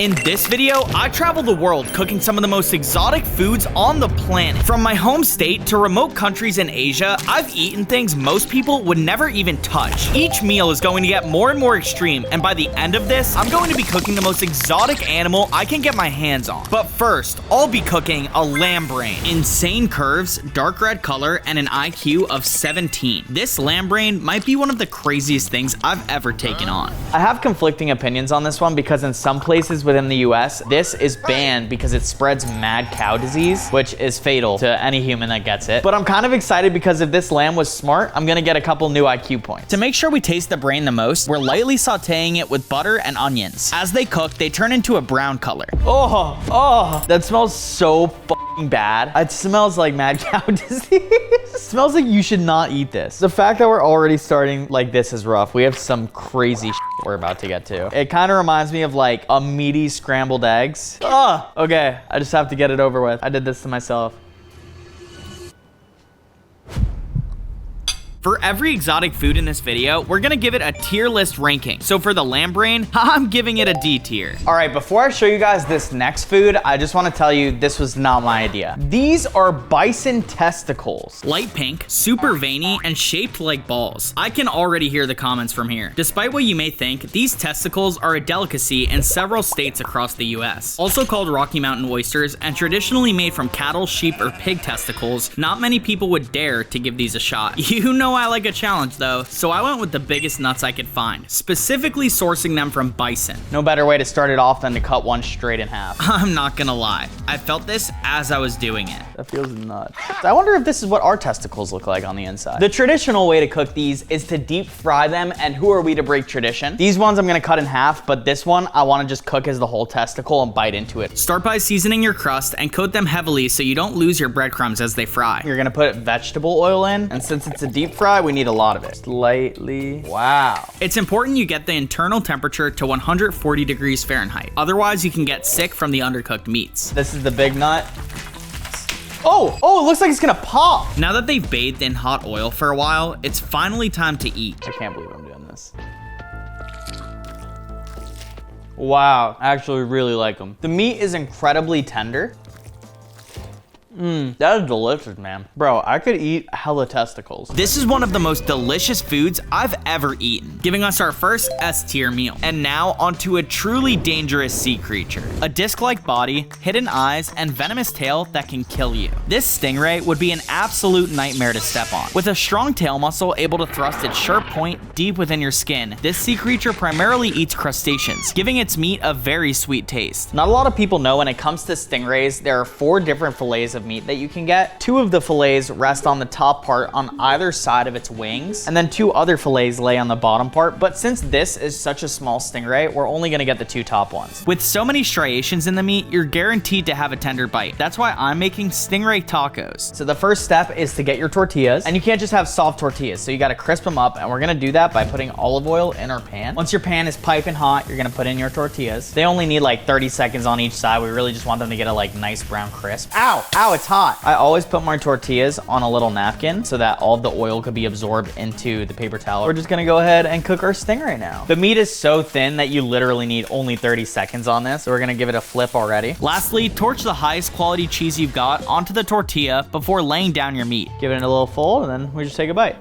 In this video, I travel the world cooking some of the most exotic foods on the planet. From my home state to remote countries in Asia, I've eaten things most people would never even touch. Each meal is going to get more and more extreme, and by the end of this, I'm going to be cooking the most exotic animal I can get my hands on. But first, I'll be cooking a lamb brain. Insane curves, dark red color, and an IQ of 17. This lamb brain might be one of the craziest things I've ever taken on. I have conflicting opinions on this one because in some places within the US, this is banned because it spreads mad cow disease, which is fatal to any human that gets it. But I'm kind of excited because if this lamb was smart, I'm gonna get a couple new IQ points. To make sure we taste the brain the most, we're lightly sauteing it with butter and onions. As they cook, they turn into a brown color. Oh, that smells so fucking bad. It smells like mad cow disease. It smells like you should not eat this. The fact that we're already starting like this is rough. We have some crazy shit we're about to get to. It kind of reminds me of like a meaty scrambled eggs. Okay, I just have to get it over with. I did this to myself. For every exotic food in this video, we're gonna give it a tier list ranking. So for the lamb brain, I'm giving it a D tier. All right, before I show you guys this next food, I just wanna tell you this was not my idea. These are bison testicles. Light pink, super veiny, and shaped like balls. I can already hear the comments from here. Despite what you may think, these testicles are a delicacy in several states across the US. Also called Rocky Mountain oysters and traditionally made from cattle, sheep, or pig testicles, not many people would dare to give these a shot. You know I like a challenge though, so I went with the biggest nuts I could find, specifically sourcing them from bison. No better way to start it off than to cut one straight in half. I'm not gonna lie, I felt this as I was doing it. That feels nuts. I wonder if this is what our testicles look like on the inside. The traditional way to cook these is to deep fry them, and who are we to break tradition? These ones I'm gonna cut in half, but this one I wanna just cook as the whole testicle and bite into it. Start by seasoning your crust and coat them heavily so you don't lose your breadcrumbs as they fry. You're gonna put vegetable oil in, and since it's a deep fry, we need a lot of it. Slightly. Wow. It's important you get the internal temperature to 140 degrees Fahrenheit. Otherwise, you can get sick from the undercooked meats. This is the big nut. Oh, it looks like it's gonna pop. Now that they've bathed in hot oil for a while, it's finally time to eat. I can't believe I'm doing this. Wow, I actually really like them. The meat is incredibly tender. That is delicious, man. Bro, I could eat hella testicles. This is one of the most delicious foods I've ever eaten, giving us our first S-tier meal. And now onto a truly dangerous sea creature. A disc-like body, hidden eyes, and venomous tail that can kill you. This stingray would be an absolute nightmare to step on. With a strong tail muscle able to thrust its sharp point deep within your skin, this sea creature primarily eats crustaceans, giving its meat a very sweet taste. Not a lot of people know when it comes to stingrays, there are 4 different fillets of meat that you can get. 2 of the fillets rest on the top part on either side of its wings, and then 2 other fillets lay on the bottom part. But since this is such a small stingray, we're only gonna get the 2 top ones. With so many striations in the meat, you're guaranteed to have a tender bite. That's why I'm making stingray tacos. So the first step is to get your tortillas, and you can't just have soft tortillas, so you gotta crisp them up, and we're gonna do that by putting olive oil in our pan. Once your pan is piping hot, you're gonna put in your tortillas. They only need like 30 seconds on each side. We really just want them to get a like nice brown crisp. Ow, it's hot. I always put my tortillas on a little napkin so that all the oil could be absorbed into the paper towel. We're just gonna go ahead and cook our stingray now. The meat is so thin that you literally need only 30 seconds on this, so we're gonna give it a flip already. Lastly, torch the highest quality cheese you've got onto the tortilla before laying down your meat. Give it a little fold, and then we just take a bite.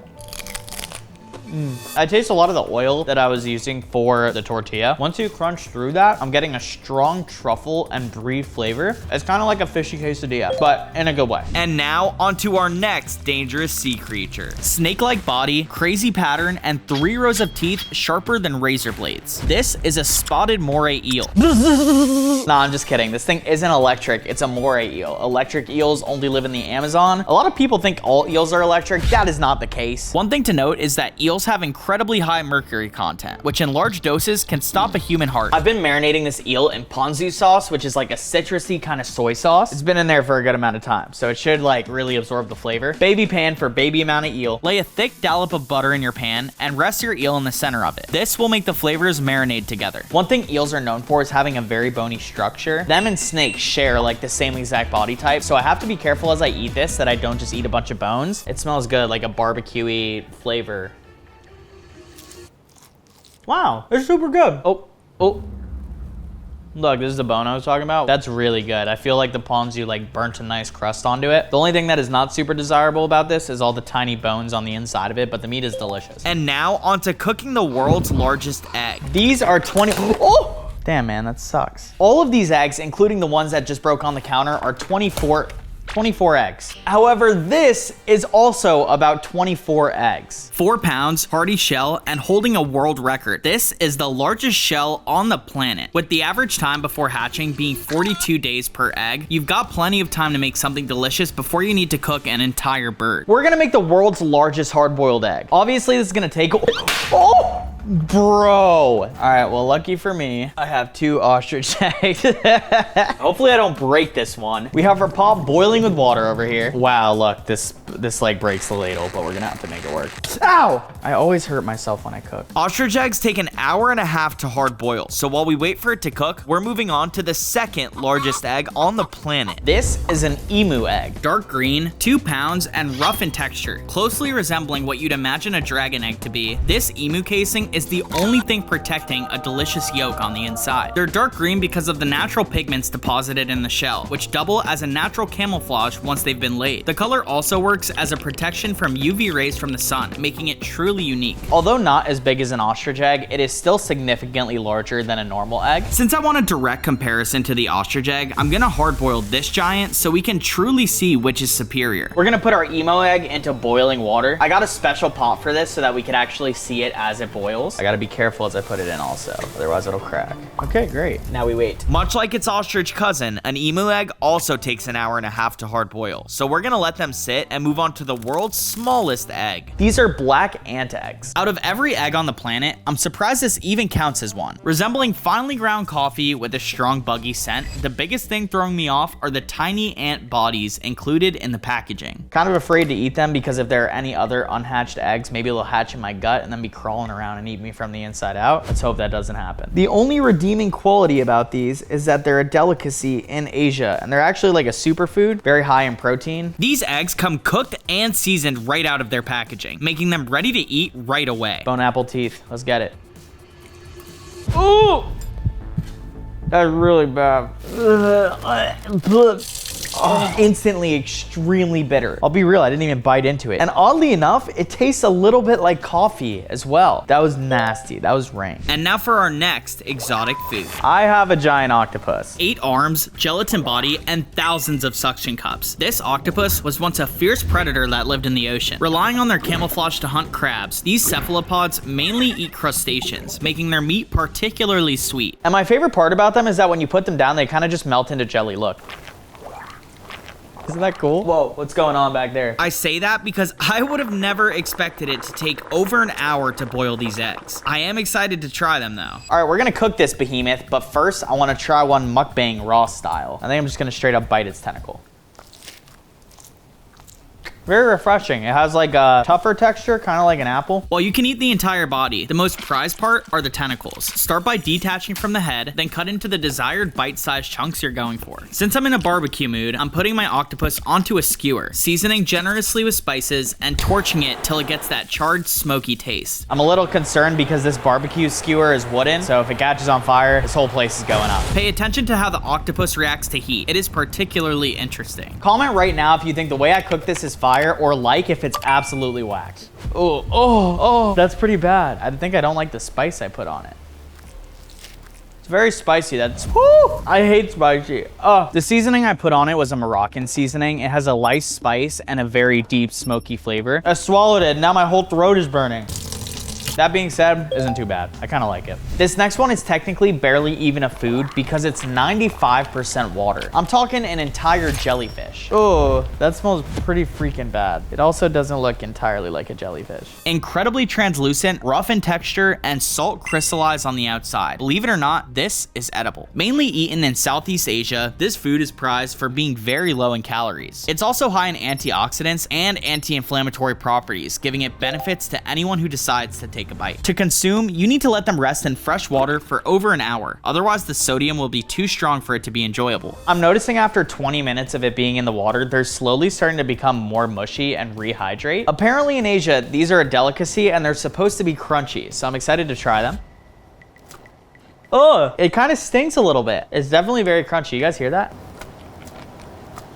I taste a lot of the oil that I was using for the tortilla. Once you crunch through that, I'm getting a strong truffle and brie flavor. It's kind of like a fishy quesadilla, but in a good way. And now onto our next dangerous sea creature. Snake-like body, crazy pattern, and 3 rows of teeth sharper than razor blades. This is a spotted moray eel. Nah, I'm just kidding. This thing isn't electric. It's a moray eel. Electric eels only live in the Amazon. A lot of people think all eels are electric. That is not the case. One thing to note is that eels have incredibly high mercury content, which in large doses can stop a human heart. I've been marinating this eel in ponzu sauce, which is like a citrusy kind of soy sauce. It's been in there for a good amount of time, so it should like really absorb the flavor. Baby pan for baby amount of eel. Lay a thick dollop of butter in your pan and rest your eel in the center of it. This will make the flavors marinate together. One thing eels are known for is having a very bony structure. Them and snakes share like the same exact body type, so I have to be careful as I eat this that I don't just eat a bunch of bones. It smells good, like a barbecue-y flavor. Wow, it's super good. Oh. Look, this is the bone I was talking about. That's really good. I feel like the ponzu like burnt a nice crust onto it. The only thing that is not super desirable about this is all the tiny bones on the inside of it, but the meat is delicious. And now onto cooking the world's largest egg. These are 20, oh! Damn, man, that sucks. All of these eggs, including the ones that just broke on the counter, are 24 eggs. However, this is also about 24 eggs. 4 pounds, hearty shell, and holding a world record. This is the largest shell on the planet. With the average time before hatching being 42 days per egg, you've got plenty of time to make something delicious before you need to cook an entire bird. We're gonna make the world's largest hard-boiled egg. Obviously, this is gonna take, oh! Bro. All right, well, lucky for me, I have 2 ostrich eggs. Hopefully I don't break this one. We have our pot boiling with water over here. Wow, look, this like breaks the ladle, but we're gonna have to make it work. Ow! I always hurt myself when I cook. Ostrich eggs take an hour and a half to hard boil. So while we wait for it to cook, we're moving on to the second largest egg on the planet. This is an emu egg. Dark green, 2 pounds, and rough in texture, closely resembling what you'd imagine a dragon egg to be. This emu casing is the only thing protecting a delicious yolk on the inside. They're dark green because of the natural pigments deposited in the shell, which double as a natural camouflage once they've been laid. The color also works as a protection from UV rays from the sun, making it truly unique. Although not as big as an ostrich egg, it is still significantly larger than a normal egg. Since I want a direct comparison to the ostrich egg, I'm gonna hard boil this giant so we can truly see which is superior. We're gonna put our emo egg into boiling water. I got a special pot for this so that we can actually see it as it boils. I gotta be careful as I put it in also, otherwise it'll crack. Okay, great. Now we wait. Much like its ostrich cousin, an emu egg also takes an hour and a half to hard boil. So we're gonna let them sit and move on to the world's smallest egg. These are black ant eggs. Out of every egg on the planet, I'm surprised this even counts as one. Resembling finely ground coffee with a strong buggy scent, the biggest thing throwing me off are the tiny ant bodies included in the packaging. Kind of afraid to eat them because if there are any other unhatched eggs, maybe they'll hatch in my gut and then be crawling around and eat me from the inside out. Let's hope that doesn't happen. The only redeeming quality about these is that they're a delicacy in Asia, and they're actually like a superfood, very high in protein. These eggs come cooked and seasoned right out of their packaging, making them ready to eat right away. Bone apple teeth, let's get it. Ooh! That's really bad. Oh, instantly extremely bitter. I'll be real, I didn't even bite into it. And oddly enough, it tastes a little bit like coffee as well. That was nasty, that was rank. And now for our next exotic food. I have a giant octopus. 8 arms, gelatin body, and thousands of suction cups. This octopus was once a fierce predator that lived in the ocean. Relying on their camouflage to hunt crabs, these cephalopods mainly eat crustaceans, making their meat particularly sweet. And my favorite part about them is that when you put them down, they kind of just melt into jelly. Look. Isn't that cool? Whoa, what's going on back there? I say that because I would have never expected it to take over an hour to boil these eggs. I am excited to try them though. All right, we're gonna cook this behemoth, but first I wanna try one mukbang raw style. I think I'm just gonna straight up bite its tentacle. Very refreshing. It has like a tougher texture, kind of like an apple. While you can eat the entire body, the most prized part are the tentacles. Start by detaching from the head, then cut into the desired bite-sized chunks you're going for. Since I'm in a barbecue mood, I'm putting my octopus onto a skewer, seasoning generously with spices and torching it till it gets that charred, smoky taste. I'm a little concerned because this barbecue skewer is wooden, so if it catches on fire, this whole place is going up. Pay attention to how the octopus reacts to heat. It is particularly interesting. Comment right now if you think the way I cook this is fire, or like if it's absolutely wax. Oh, that's pretty bad. I think I don't like the spice I put on it. It's very spicy. I hate spicy. The seasoning I put on it was a Moroccan seasoning. It has a light spice and a very deep smoky flavor. I swallowed it, now my whole throat is burning. That being said, isn't too bad. I kind of like it. This next one is technically barely even a food because it's 95% water. I'm talking an entire jellyfish. Oh, that smells pretty freaking bad. It also doesn't look entirely like a jellyfish. Incredibly translucent, rough in texture, and salt crystallized on the outside. Believe it or not, this is edible. Mainly eaten in Southeast Asia, this food is prized for being very low in calories. It's also high in antioxidants and anti-inflammatory properties, giving it benefits to anyone who decides to take a bite. To consume, you need to let them rest in fresh water for over an hour. Otherwise, the sodium will be too strong for it to be enjoyable. I'm noticing after 20 minutes of it being in the water, they're slowly starting to become more mushy and rehydrate. Apparently in Asia, these are a delicacy and they're supposed to be crunchy, so I'm excited to try them. Oh, it kind of stinks a little bit. It's definitely very crunchy. You guys hear that?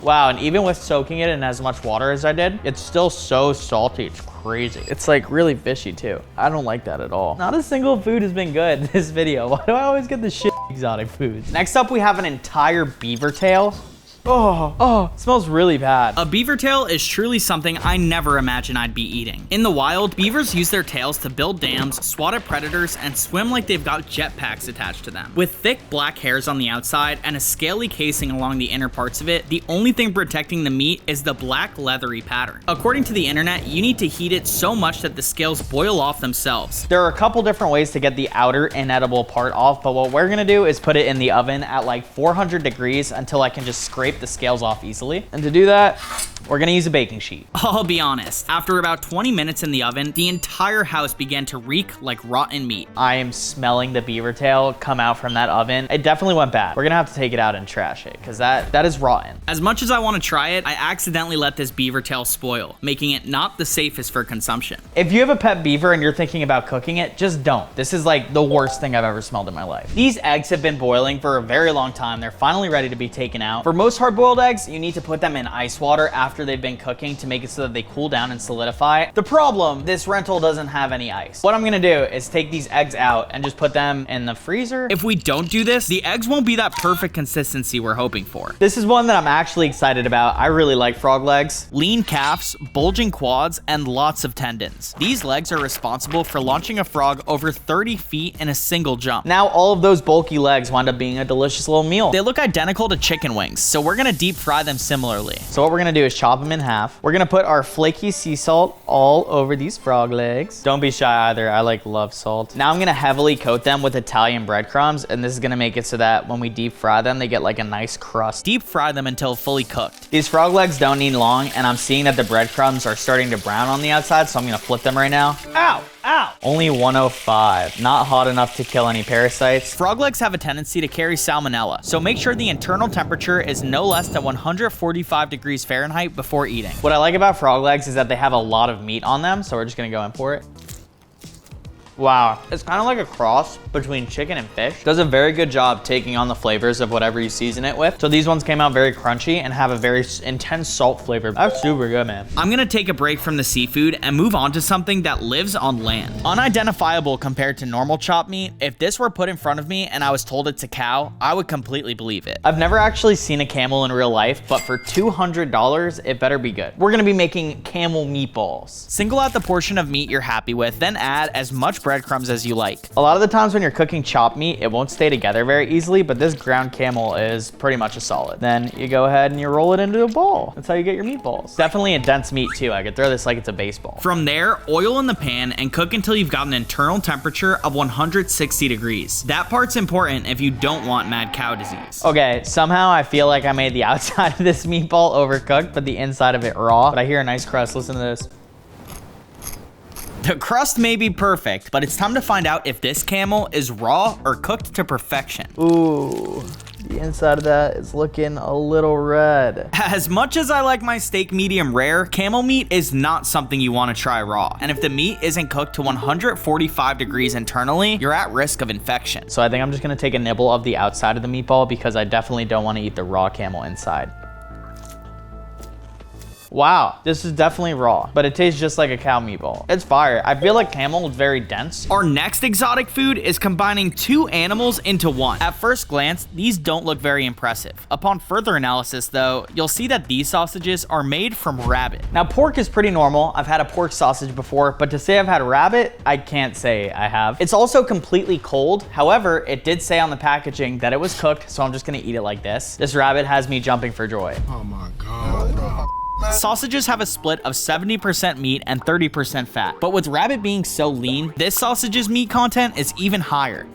Wow, and even with soaking it in as much water as I did, it's still so salty. It's crazy. It's like really fishy too. I don't like that at all. Not a single food has been good in this video. Why do I always get the shit exotic foods? Next up, we have an entire beaver tail. Oh, it smells really bad. A beaver tail is truly something I never imagined I'd be eating. In the wild, beavers use their tails to build dams, swat at predators, and swim like they've got jetpacks attached to them. With thick black hairs on the outside and a scaly casing along the inner parts of it, the only thing protecting the meat is the black leathery pattern. According to the internet, you need to heat it so much that the scales boil off themselves. There are a couple different ways to get the outer inedible part off, but what we're gonna do is put it in the oven at like 400 degrees until I can just scrape the scales off easily. And to do that, we're gonna use a baking sheet. I'll be honest, after about 20 minutes in the oven, the entire house began to reek like rotten meat. I am smelling the beaver tail come out from that oven. It definitely went bad. We're gonna have to take it out and trash it because that is rotten. As much as I wanna try it, I accidentally let this beaver tail spoil, making it not the safest for consumption. If you have a pet beaver and you're thinking about cooking it, just don't. This is like the worst thing I've ever smelled in my life. These eggs have been boiling for a very long time. They're finally ready to be taken out. For most hard-boiled eggs, you need to put them in ice water after they've been cooking to make it so that they cool down and solidify. The problem, this rental doesn't have any ice. What I'm gonna do is take these eggs out and just put them in the freezer. If we don't do this, the eggs won't be that perfect consistency we're hoping for. This is one that I'm actually excited about. I really like frog legs. Lean calves, bulging quads, and lots of tendons. These legs are responsible for launching a frog over 30 feet in a single jump. Now all of those bulky legs wind up being a delicious little meal. They look identical to chicken wings, so we're gonna deep fry them similarly. So what we're gonna do is chop them in half. We're gonna put our flaky sea salt all over these frog legs. Don't be shy either, I love salt. Now I'm gonna heavily coat them with Italian breadcrumbs, and this is gonna make it so that when we deep fry them, they get like a nice crust. Deep fry them until fully cooked. These frog legs don't need long, and I'm seeing that the breadcrumbs are starting to brown on the outside, so I'm gonna flip them right now. Ow! Ow! Only 105. Not hot enough to kill any parasites. Frog legs have a tendency to carry salmonella, so make sure the internal temperature is no less than 145 degrees Fahrenheit before eating. What I like about frog legs is that they have a lot of meat on them, so we're just gonna go in for it. Wow, it's kind of like a cross between chicken and fish. Does a very good job taking on the flavors of whatever you season it with. So these ones came out very crunchy and have a very intense salt flavor. That's super good, man. I'm gonna take a break from the seafood and move on to something that lives on land. Unidentifiable compared to normal chopped meat, if this were put in front of me and I was told it's a cow, I would completely believe it. I've never actually seen a camel in real life, but for $200, it better be good. We're gonna be making camel meatballs. Single out the portion of meat you're happy with, then add as much breadcrumbs as you like. A lot of the times when you're cooking chopped meat, it won't stay together very easily, but this ground camel is pretty much a solid. Then you go ahead and you roll it into a ball. That's how you get your meatballs. Definitely a dense meat too. I could throw this like it's a baseball. From there, oil in the pan and cook until you've got an internal temperature of 160 degrees. That part's important if you don't want mad cow disease. Okay, somehow I feel like I made the outside of this meatball overcooked, but the inside of it raw. But I hear a nice crust. Listen to this. The crust may be perfect, but it's time to find out if this camel is raw or cooked to perfection. Ooh, the inside of that is looking a little red. As much as I like my steak medium rare, camel meat is not something you want to try raw. And if the meat isn't cooked to 145 degrees internally, you're at risk of infection. So I think I'm just gonna take a nibble of the outside of the meatball because I definitely don't want to eat the raw camel inside. Wow, this is definitely raw, but it tastes just like a cow meatball. It's fire. I feel like camel is very dense. Our next exotic food is combining two animals into one. At first glance, these don't look very impressive. Upon further analysis though, you'll see that these sausages are made from rabbit. Now pork is pretty normal. I've had a pork sausage before, but to say I've had rabbit, I can't say I have. It's also completely cold. However, it did say on the packaging that it was cooked, so I'm just gonna eat it like this. This rabbit has me jumping for joy. Oh my God. Sausages have a split of 70% meat and 30% fat, but with rabbit being so lean, this sausage's meat content is even higher.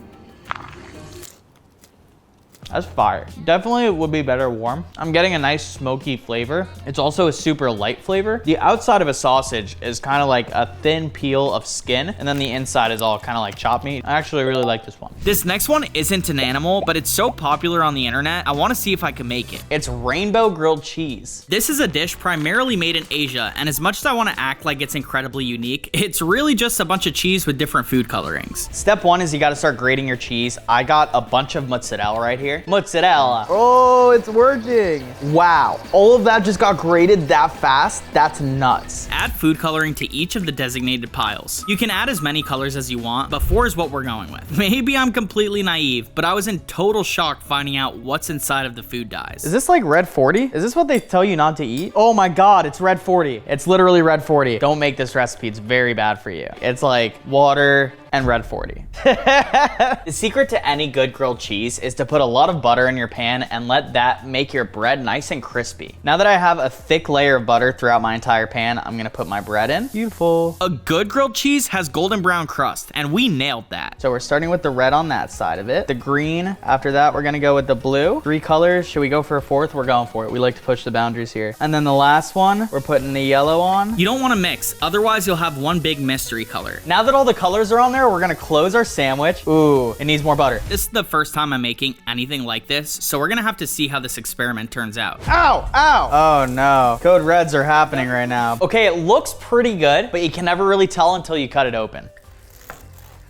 That's fire. Definitely would be better warm. I'm getting a nice smoky flavor. It's also a super light flavor. The outside of a sausage is kind of like a thin peel of skin, and then the inside is all kind of like chopped meat. I actually really like this one. This next one isn't an animal, but it's so popular on the internet, I want to see if I can make it. It's rainbow grilled cheese. This is a dish primarily made in Asia, and as much as I want to act like it's incredibly unique, it's really just a bunch of cheese with different food colorings. Step one is you got to start grating your cheese. I got a bunch of mozzarella right here. Mozzarella. Oh, it's working. Wow. All of that just got grated that fast. That's nuts. Add food coloring to each of the designated piles. You can add as many colors as you want, but 4 is what we're going with. Maybe I'm completely naive, but I was in total shock finding out what's inside of the food dyes. Is this like red 40? Is this what they tell you not to eat? Oh my God, it's red 40. It's literally red 40. Don't make this recipe. It's very bad for you. It's like water and red 40. The secret to any good grilled cheese is to put a lot of butter in your pan and let that make your bread nice and crispy. Now that I have a thick layer of butter throughout my entire pan, I'm gonna put my bread in. Beautiful. A good grilled cheese has golden brown crust, and we nailed that. So we're starting with the red on that side of it. The green, after that, we're gonna go with the blue. 3 colors, should we go for a 4th? We're going for it. We like to push the boundaries here. And then the last one, we're putting the yellow on. You don't wanna mix, otherwise you'll have one big mystery color. Now that all the colors are on there, we're gonna close our sandwich. Ooh, it needs more butter. This is the first time I'm making anything like this, so we're gonna have to see how this experiment turns out. Ow, ow. Oh no, code reds are happening right now. Okay, it looks pretty good, but you can never really tell until you cut it open.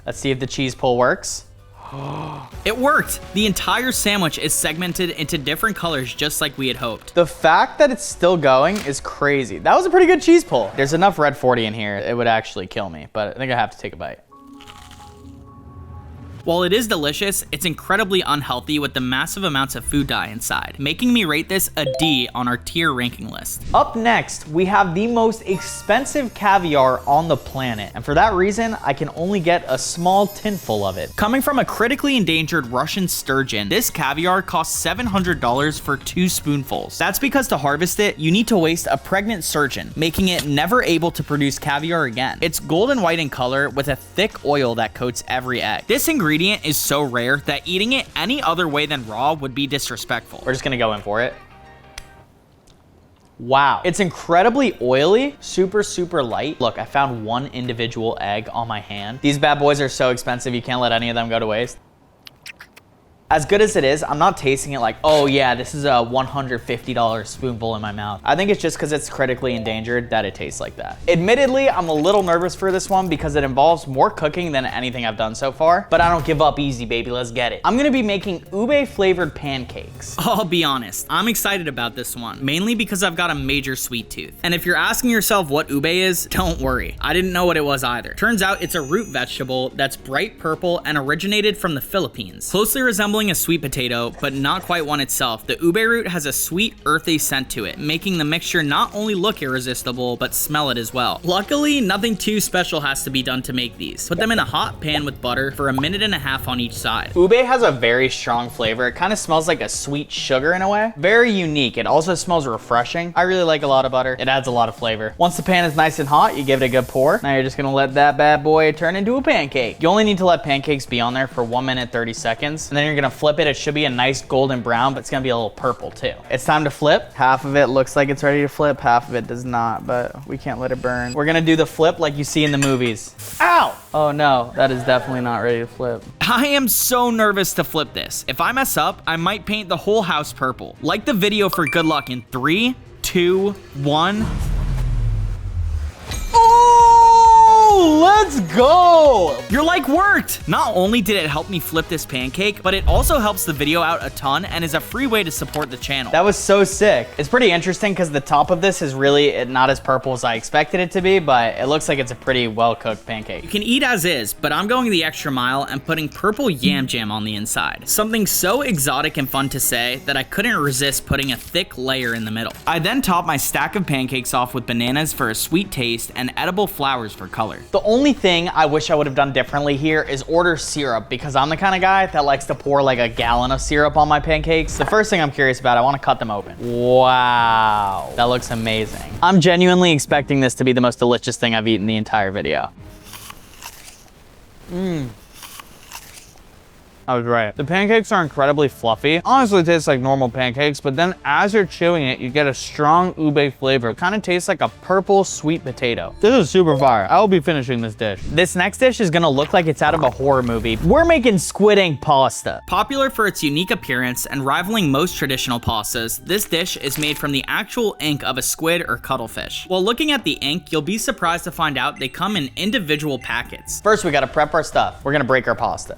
Let's see if the cheese pull works. It worked! The entire sandwich is segmented into different colors just like we had hoped. The fact that it's still going is crazy. That was a pretty good cheese pull. There's enough red 40 in here, it would actually kill me, but I think I have to take a bite. While it is delicious, it's incredibly unhealthy with the massive amounts of food dye inside, making me rate this a D on our tier ranking list. Up next, we have the most expensive caviar on the planet, and for that reason, I can only get a small tin full of it. Coming from a critically endangered Russian sturgeon, this caviar costs $700 for 2 spoonfuls. That's because to harvest it, you need to waste a pregnant sturgeon, making it never able to produce caviar again. It's golden white in color with a thick oil that coats every egg. This ingredient is so rare that eating it any other way than raw would be disrespectful. We're just gonna go in for it. Wow, it's incredibly oily, super, super light. Look, I found 1 individual egg on my hand. These bad boys are so expensive, you can't let any of them go to waste. As good as it is, I'm not tasting it like, oh yeah, this is a $150 spoonful in my mouth. I think it's just because it's critically endangered that it tastes like that. Admittedly, I'm a little nervous for this one because it involves more cooking than anything I've done so far, but I don't give up easy, baby, let's get it. I'm gonna be making ube flavored pancakes. I'll be honest, I'm excited about this one, mainly because I've got a major sweet tooth. And if you're asking yourself what ube is, don't worry, I didn't know what it was either. Turns out it's a root vegetable that's bright purple and originated from the Philippines. Closely resembling a sweet potato, but not quite one itself, the ube root has a sweet, earthy scent to it, making the mixture not only look irresistible, but smell it as well. Luckily, nothing too special has to be done to make these. Put them in a hot pan with butter for 1.5 minutes on each side. Ube has a very strong flavor. It kind of smells like a sweet sugar in a way. Very unique. It also smells refreshing. I really like a lot of butter. It adds a lot of flavor. Once the pan is nice and hot, you give it a good pour. Now you're just gonna let that bad boy turn into a pancake. You only need to let pancakes be on there for 1 minute 30 seconds, and then you're gonna flip it. It should be a nice golden brown, but it's gonna be a little purple too. It's time to flip. Half of it looks like it's ready to flip, half of it does not, but we can't let it burn. We're gonna do the flip like you see in the movies. Ow! Oh no, that is definitely not ready to flip. I am so nervous to flip this. If I mess up, I might paint the whole house purple. Like the video for good luck in 3, 2, 1. Let's go! Your like worked! Not only did it help me flip this pancake, but it also helps the video out a ton and is a free way to support the channel. That was so sick. It's pretty interesting because the top of this is really not as purple as I expected it to be, but it looks like it's a pretty well-cooked pancake. You can eat as is, but I'm going the extra mile and putting purple yam jam on the inside. Something so exotic and fun to say that I couldn't resist putting a thick layer in the middle. I then topped my stack of pancakes off with bananas for a sweet taste and edible flowers for color. The only thing I wish I would have done differently here is order syrup, because I'm the kind of guy that likes to pour like a gallon of syrup on my pancakes. The first thing I'm curious about, I want to cut them open. Wow, that looks amazing. I'm genuinely expecting this to be the most delicious thing I've eaten the entire video. I was right. The pancakes are incredibly fluffy. Honestly, it tastes like normal pancakes, but then as you're chewing it, you get a strong ube flavor. It kind of tastes like a purple sweet potato. This is super fire. I will be finishing this dish. This next dish is gonna look like it's out of a horror movie. We're making squid ink pasta. Popular for its unique appearance and rivaling most traditional pastas, this dish is made from the actual ink of a squid or cuttlefish. While looking at the ink, you'll be surprised to find out they come in individual packets. First, we gotta prep our stuff. We're gonna break our pasta.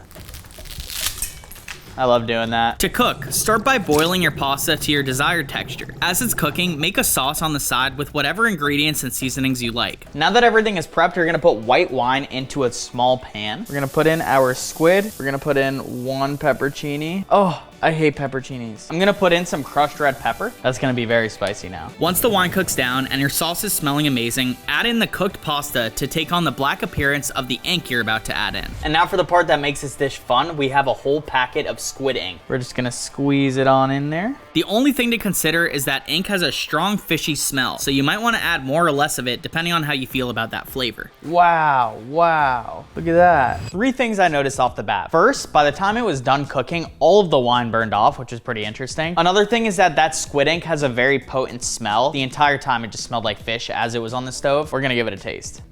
I love doing that. To cook, start by boiling your pasta to your desired texture. As it's cooking, make a sauce on the side with whatever ingredients and seasonings you like. Now that everything is prepped, we're gonna put white wine into a small pan. We're gonna put in our squid. We're gonna put in 1 peppercini. Oh, I hate pepperoncinis. I'm gonna put in some crushed red pepper. That's gonna be very spicy now. Once the wine cooks down and your sauce is smelling amazing, add in the cooked pasta to take on the black appearance of the ink you're about to add in. And now for the part that makes this dish fun, we have a whole packet of squid ink. We're just gonna squeeze it on in there. The only thing to consider is that ink has a strong fishy smell, so you might want to add more or less of it depending on how you feel about that flavor. Wow, wow, look at that. 3 things I noticed off the bat. First, by the time it was done cooking, all of the wine burned off, which is pretty interesting. Another thing is that squid ink has a very potent smell. The entire time it just smelled like fish as it was on the stove. We're gonna give it a taste.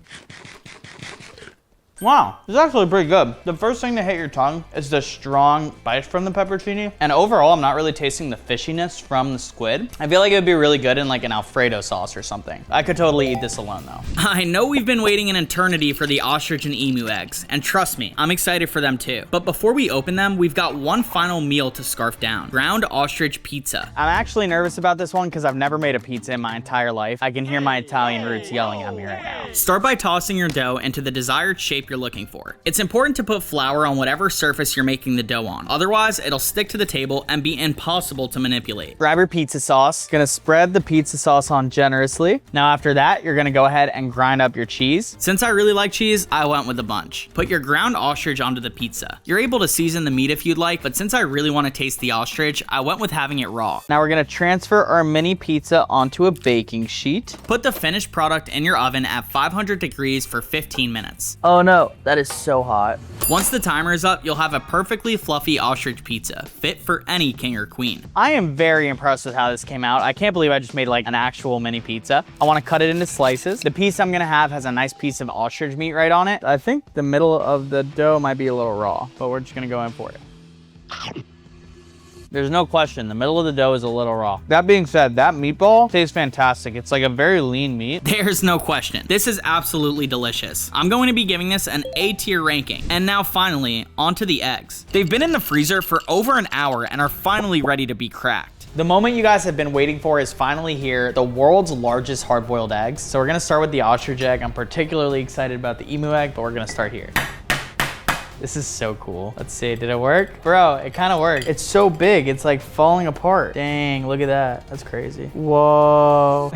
Wow, this is actually pretty good. The first thing to hit your tongue is the strong bite from the pepperoni. And overall, I'm not really tasting the fishiness from the squid. I feel like it would be really good in like an Alfredo sauce or something. I could totally eat this alone though. I know we've been waiting an eternity for the ostrich and emu eggs, and trust me, I'm excited for them too. But before we open them, we've got one final meal to scarf down: ground ostrich pizza. I'm actually nervous about this one because I've never made a pizza in my entire life. I can hear my Italian roots yelling at me right now. Start by tossing your dough into the desired shape you're looking for. It's important to put flour on whatever surface you're making the dough on. Otherwise, it'll stick to the table and be impossible to manipulate. Grab your pizza sauce. Gonna spread the pizza sauce on generously. Now after that, you're gonna go ahead and grind up your cheese. Since I really like cheese, I went with a bunch. Put your ground ostrich onto the pizza. You're able to season the meat if you'd like, but since I really want to taste the ostrich, I went with having it raw. Now we're gonna transfer our mini pizza onto a baking sheet. Put the finished product in your oven at 500 degrees for 15 minutes. Oh no, that is so hot. Once the timer is up, you'll have a perfectly fluffy ostrich pizza, fit for any king or queen. I am very impressed with how this came out. I can't believe I just made like an actual mini pizza. I want to cut it into slices. The piece I'm gonna have has a nice piece of ostrich meat right on it. I think the middle of the dough might be a little raw, but we're just gonna go in for it. There's no question, the middle of the dough is a little raw. That being said, that meatball tastes fantastic. It's like a very lean meat. There's no question. This is absolutely delicious. I'm going to be giving this an A tier ranking. And now finally, onto the eggs. They've been in the freezer for over an hour and are finally ready to be cracked. The moment you guys have been waiting for is finally here, the world's largest hard-boiled eggs. So we're gonna start with the ostrich egg. I'm particularly excited about the emu egg, but we're gonna start here. This is so cool. Let's see, did it work? Bro, it kind of worked. It's so big, it's like falling apart. Dang, look at that. That's crazy. Whoa.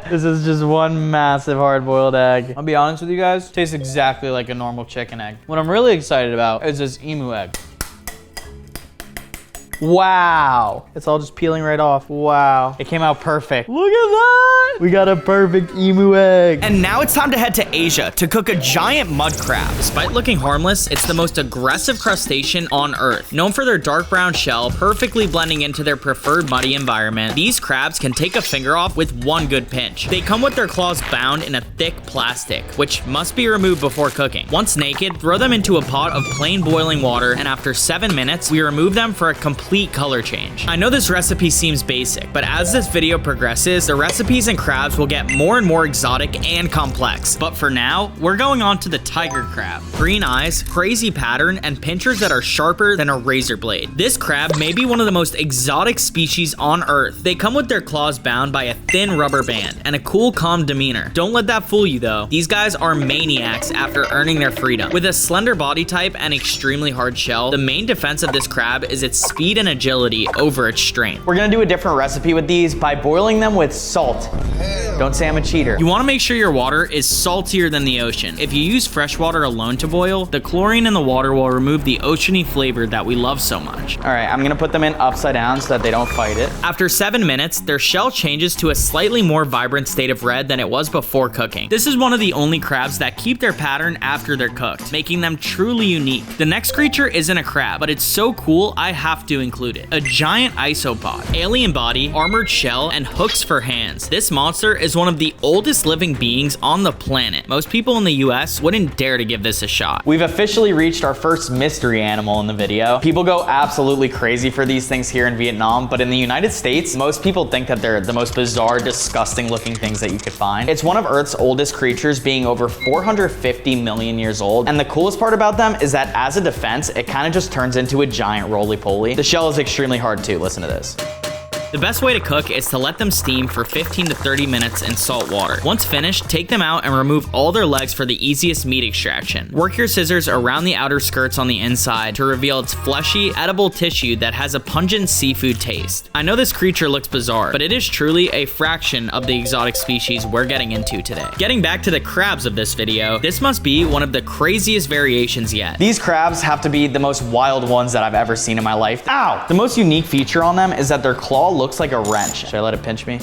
This is just one massive hard-boiled egg. I'll be honest with you guys, it tastes exactly like a normal chicken egg. What I'm really excited about is this emu egg. Wow. It's all just peeling right off. Wow. It came out perfect. Look at that. We got a perfect emu egg. And now it's time to head to Asia to cook a giant mud crab. Despite looking harmless, it's the most aggressive crustacean on Earth. Known for their dark brown shell perfectly blending into their preferred muddy environment, these crabs can take a finger off with one good pinch. They come with their claws bound in a thick plastic, which must be removed before cooking. Once naked, throw them into a pot of plain boiling water, and after 7 minutes, we remove them for a complete color change. I know this recipe seems basic, but as this video progresses, the recipes and crabs will get more and more exotic and complex. But for now, we're going on to the tiger crab. Green eyes, crazy pattern, and pinchers that are sharper than a razor blade. This crab may be one of the most exotic species on Earth. They come with their claws bound by a thin rubber band and a cool, calm demeanor. Don't let that fool you though. These guys are maniacs after earning their freedom. With a slender body type and extremely hard shell, the main defense of this crab is its speed and agility over its strength. We're gonna do a different recipe with these by boiling them with salt. Hell Don't say I'm a cheater. You want to make sure your water is saltier than the ocean. If you use fresh water alone to boil, the chlorine in the water will remove the oceany flavor that we love so much. All right, I'm gonna put them in upside down so that they don't fight it. After 7 minutes, their shell changes to a slightly more vibrant state of red than it was before cooking. This is one of the only crabs that keep their pattern after they're cooked, making them truly unique. The next creature isn't a crab, but it's so cool I have to include it. A giant isopod. Alien body, armored shell, and hooks for hands. This monster is one of the oldest living beings on the planet. Most people in the US wouldn't dare to give this a shot. We've officially reached our first mystery animal in the video. People go absolutely crazy for these things here in Vietnam, but in the United States, most people think that they're the most bizarre, disgusting looking things that you could find. It's one of Earth's oldest creatures, being over 450 million years old. And the coolest part about them is that as a defense, it kind of just turns into a giant roly-poly. The shell is extremely hard too. Listen to this. The best way to cook is to let them steam for 15 to 30 minutes in salt water. Once finished, take them out and remove all their legs for the easiest meat extraction. Work your scissors around the outer skirts on the inside to reveal its fleshy, edible tissue that has a pungent seafood taste. I know this creature looks bizarre, but it is truly a fraction of the exotic species we're getting into today. Getting back to the crabs of this video, this must be one of the craziest variations yet. These crabs have to be the most wild ones that I've ever seen in my life. Ow! The most unique feature on them is that their claw looks like a wrench. Should I let it pinch me?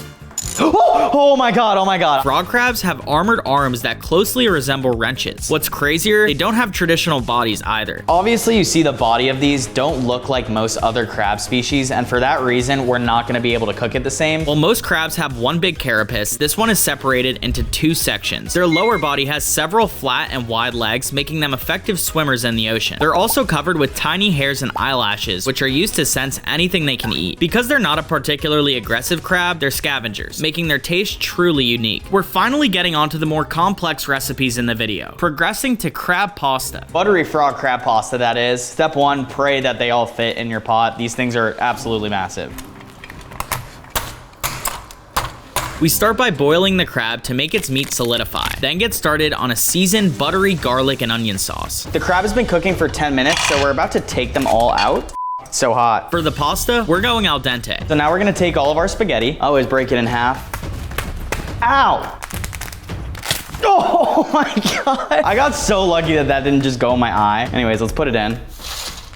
Oh my god, oh my god. Frog crabs have armored arms that closely resemble wrenches. What's crazier, they don't have traditional bodies either. Obviously, you see the body of these don't look like most other crab species, and for that reason, we're not gonna be able to cook it the same. While most crabs have one big carapace, this one is separated into 2 sections. Their lower body has several flat and wide legs, making them effective swimmers in the ocean. They're also covered with tiny hairs and eyelashes, which are used to sense anything they can eat. Because they're not a particularly aggressive crab, they're scavengers, making their taste truly unique. We're finally getting onto the more complex recipes in the video, progressing to crab pasta. Buttery frog crab pasta, that is. Step 1, pray that they all fit in your pot. These things are absolutely massive. We start by boiling the crab to make its meat solidify, then get started on a seasoned buttery garlic and onion sauce. The crab has been cooking for 10 minutes, so we're about to take them all out. It's so hot. For the pasta, we're going al dente. So now we're gonna take all of our spaghetti. I always break it in half. Ow! Oh my god! I got so lucky that that didn't just go in my eye. Anyways, let's put it in.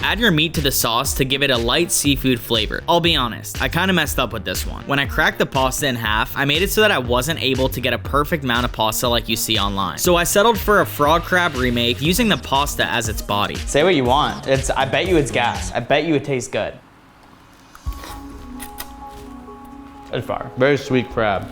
Add your meat to the sauce to give it a light seafood flavor. I'll be honest, I kind of messed up with this one. When I cracked the pasta in half, I made it so that I wasn't able to get a perfect amount of pasta like you see online. So I settled for a frog crab remake using the pasta as its body. Say what you want. I bet you it's gas. I bet you it tastes good. It's fire. Very sweet crab.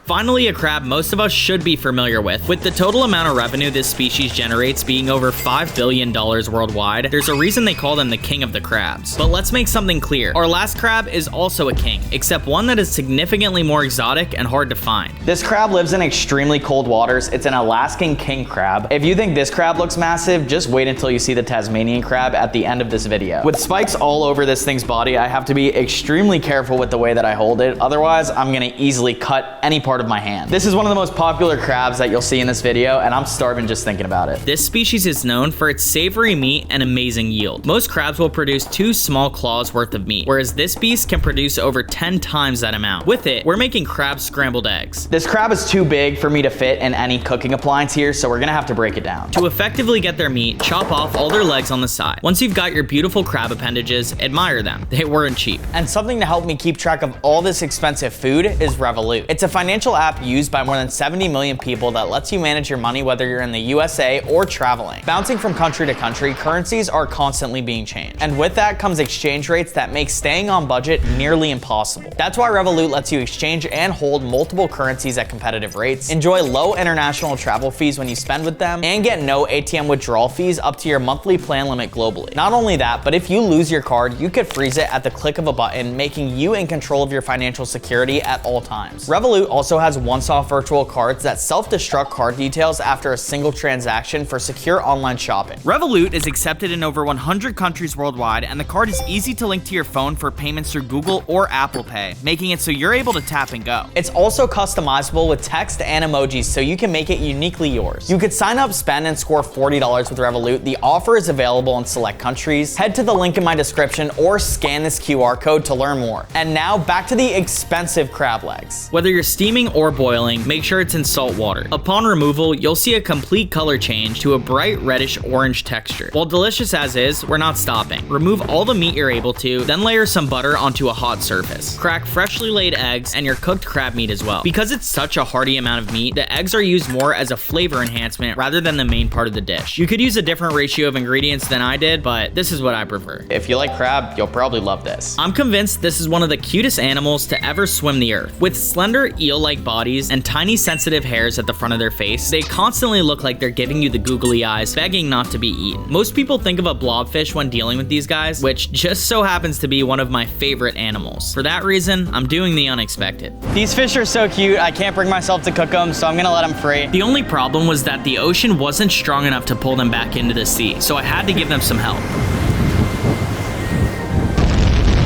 Finally, a crab most of us should be familiar with the total amount of revenue this species generates being over $5 billion worldwide, there's a reason they call them the king of the crabs. But let's make something clear. Our last crab is also a king, except one that is significantly more exotic and hard to find. This crab lives in extremely cold waters. It's an Alaskan king crab. If you think this crab looks massive, just wait until you see the Tasmanian crab at the end of this video. With spikes all over this thing's body, I have to be extremely careful with the way that I hold it. Otherwise, I'm gonna easily cut any part of my hand. This is one of the most popular crabs that you'll see in this video, and I'm starving just thinking about it. This species is known for its savory meat and amazing yield. Most crabs will produce 2 small claws worth of meat, whereas this beast can produce over 10 times that amount. With it, we're making crab scrambled eggs. This crab is too big for me to fit in any cooking appliance here, so we're gonna have to break it down. To effectively get their meat, chop off all their legs on the side. Once you've got your beautiful crab appendages, admire them. They weren't cheap. And something to help me keep track of all this expensive food is Revolut. It's a financial app used by more than 70 million people that lets you manage your money whether you're in the USA or traveling. Bouncing from country to country, currencies are constantly being changed. And with that comes exchange rates that make staying on budget nearly impossible. That's why Revolut lets you exchange and hold multiple currencies at competitive rates, enjoy low international travel fees when you spend with them, and get no ATM withdrawal fees up to your monthly plan limit globally. Not only that, but if you lose your card, you could freeze it at the click of a button, making you in control of your financial security at all times. Revolut also has one-off virtual cards that self-destruct card details after a single transaction for secure online shopping. Revolut is accepted in over 100 countries worldwide, and the card is easy to link to your phone for payments through Google or Apple Pay, making it so you're able to tap and go. It's also customizable with text and emojis, so you can make it uniquely yours. You could sign up, spend, and score $40 with Revolut. The offer is available in select countries. Head to the link in my description or scan this QR code to learn more. And now back to the expensive crab legs. Whether you're steaming steaming or boiling, make sure it's in salt water. Upon removal, you'll see a complete color change to a bright reddish orange texture. While delicious as is, we're not stopping. Remove all the meat you're able to, then layer some butter onto a hot surface. Crack freshly laid eggs and your cooked crab meat as well. Because it's such a hearty amount of meat, the eggs are used more as a flavor enhancement rather than the main part of the dish. You could use a different ratio of ingredients than I did, but this is what I prefer. If you like crab, you'll probably love this. I'm convinced this is one of the cutest animals to ever swim the earth. With slender eel-like bodies and tiny sensitive hairs at the front of their face, they constantly look like they're giving you the googly eyes, begging not to be eaten. Most people think of a blobfish when dealing with these guys, which just so happens to be one of my favorite animals. For that reason, I'm doing the unexpected. These fish are so cute, I can't bring myself to cook them, so I'm gonna let them free. The only problem was that the ocean wasn't strong enough to pull them back into the sea, so I had to give them some help.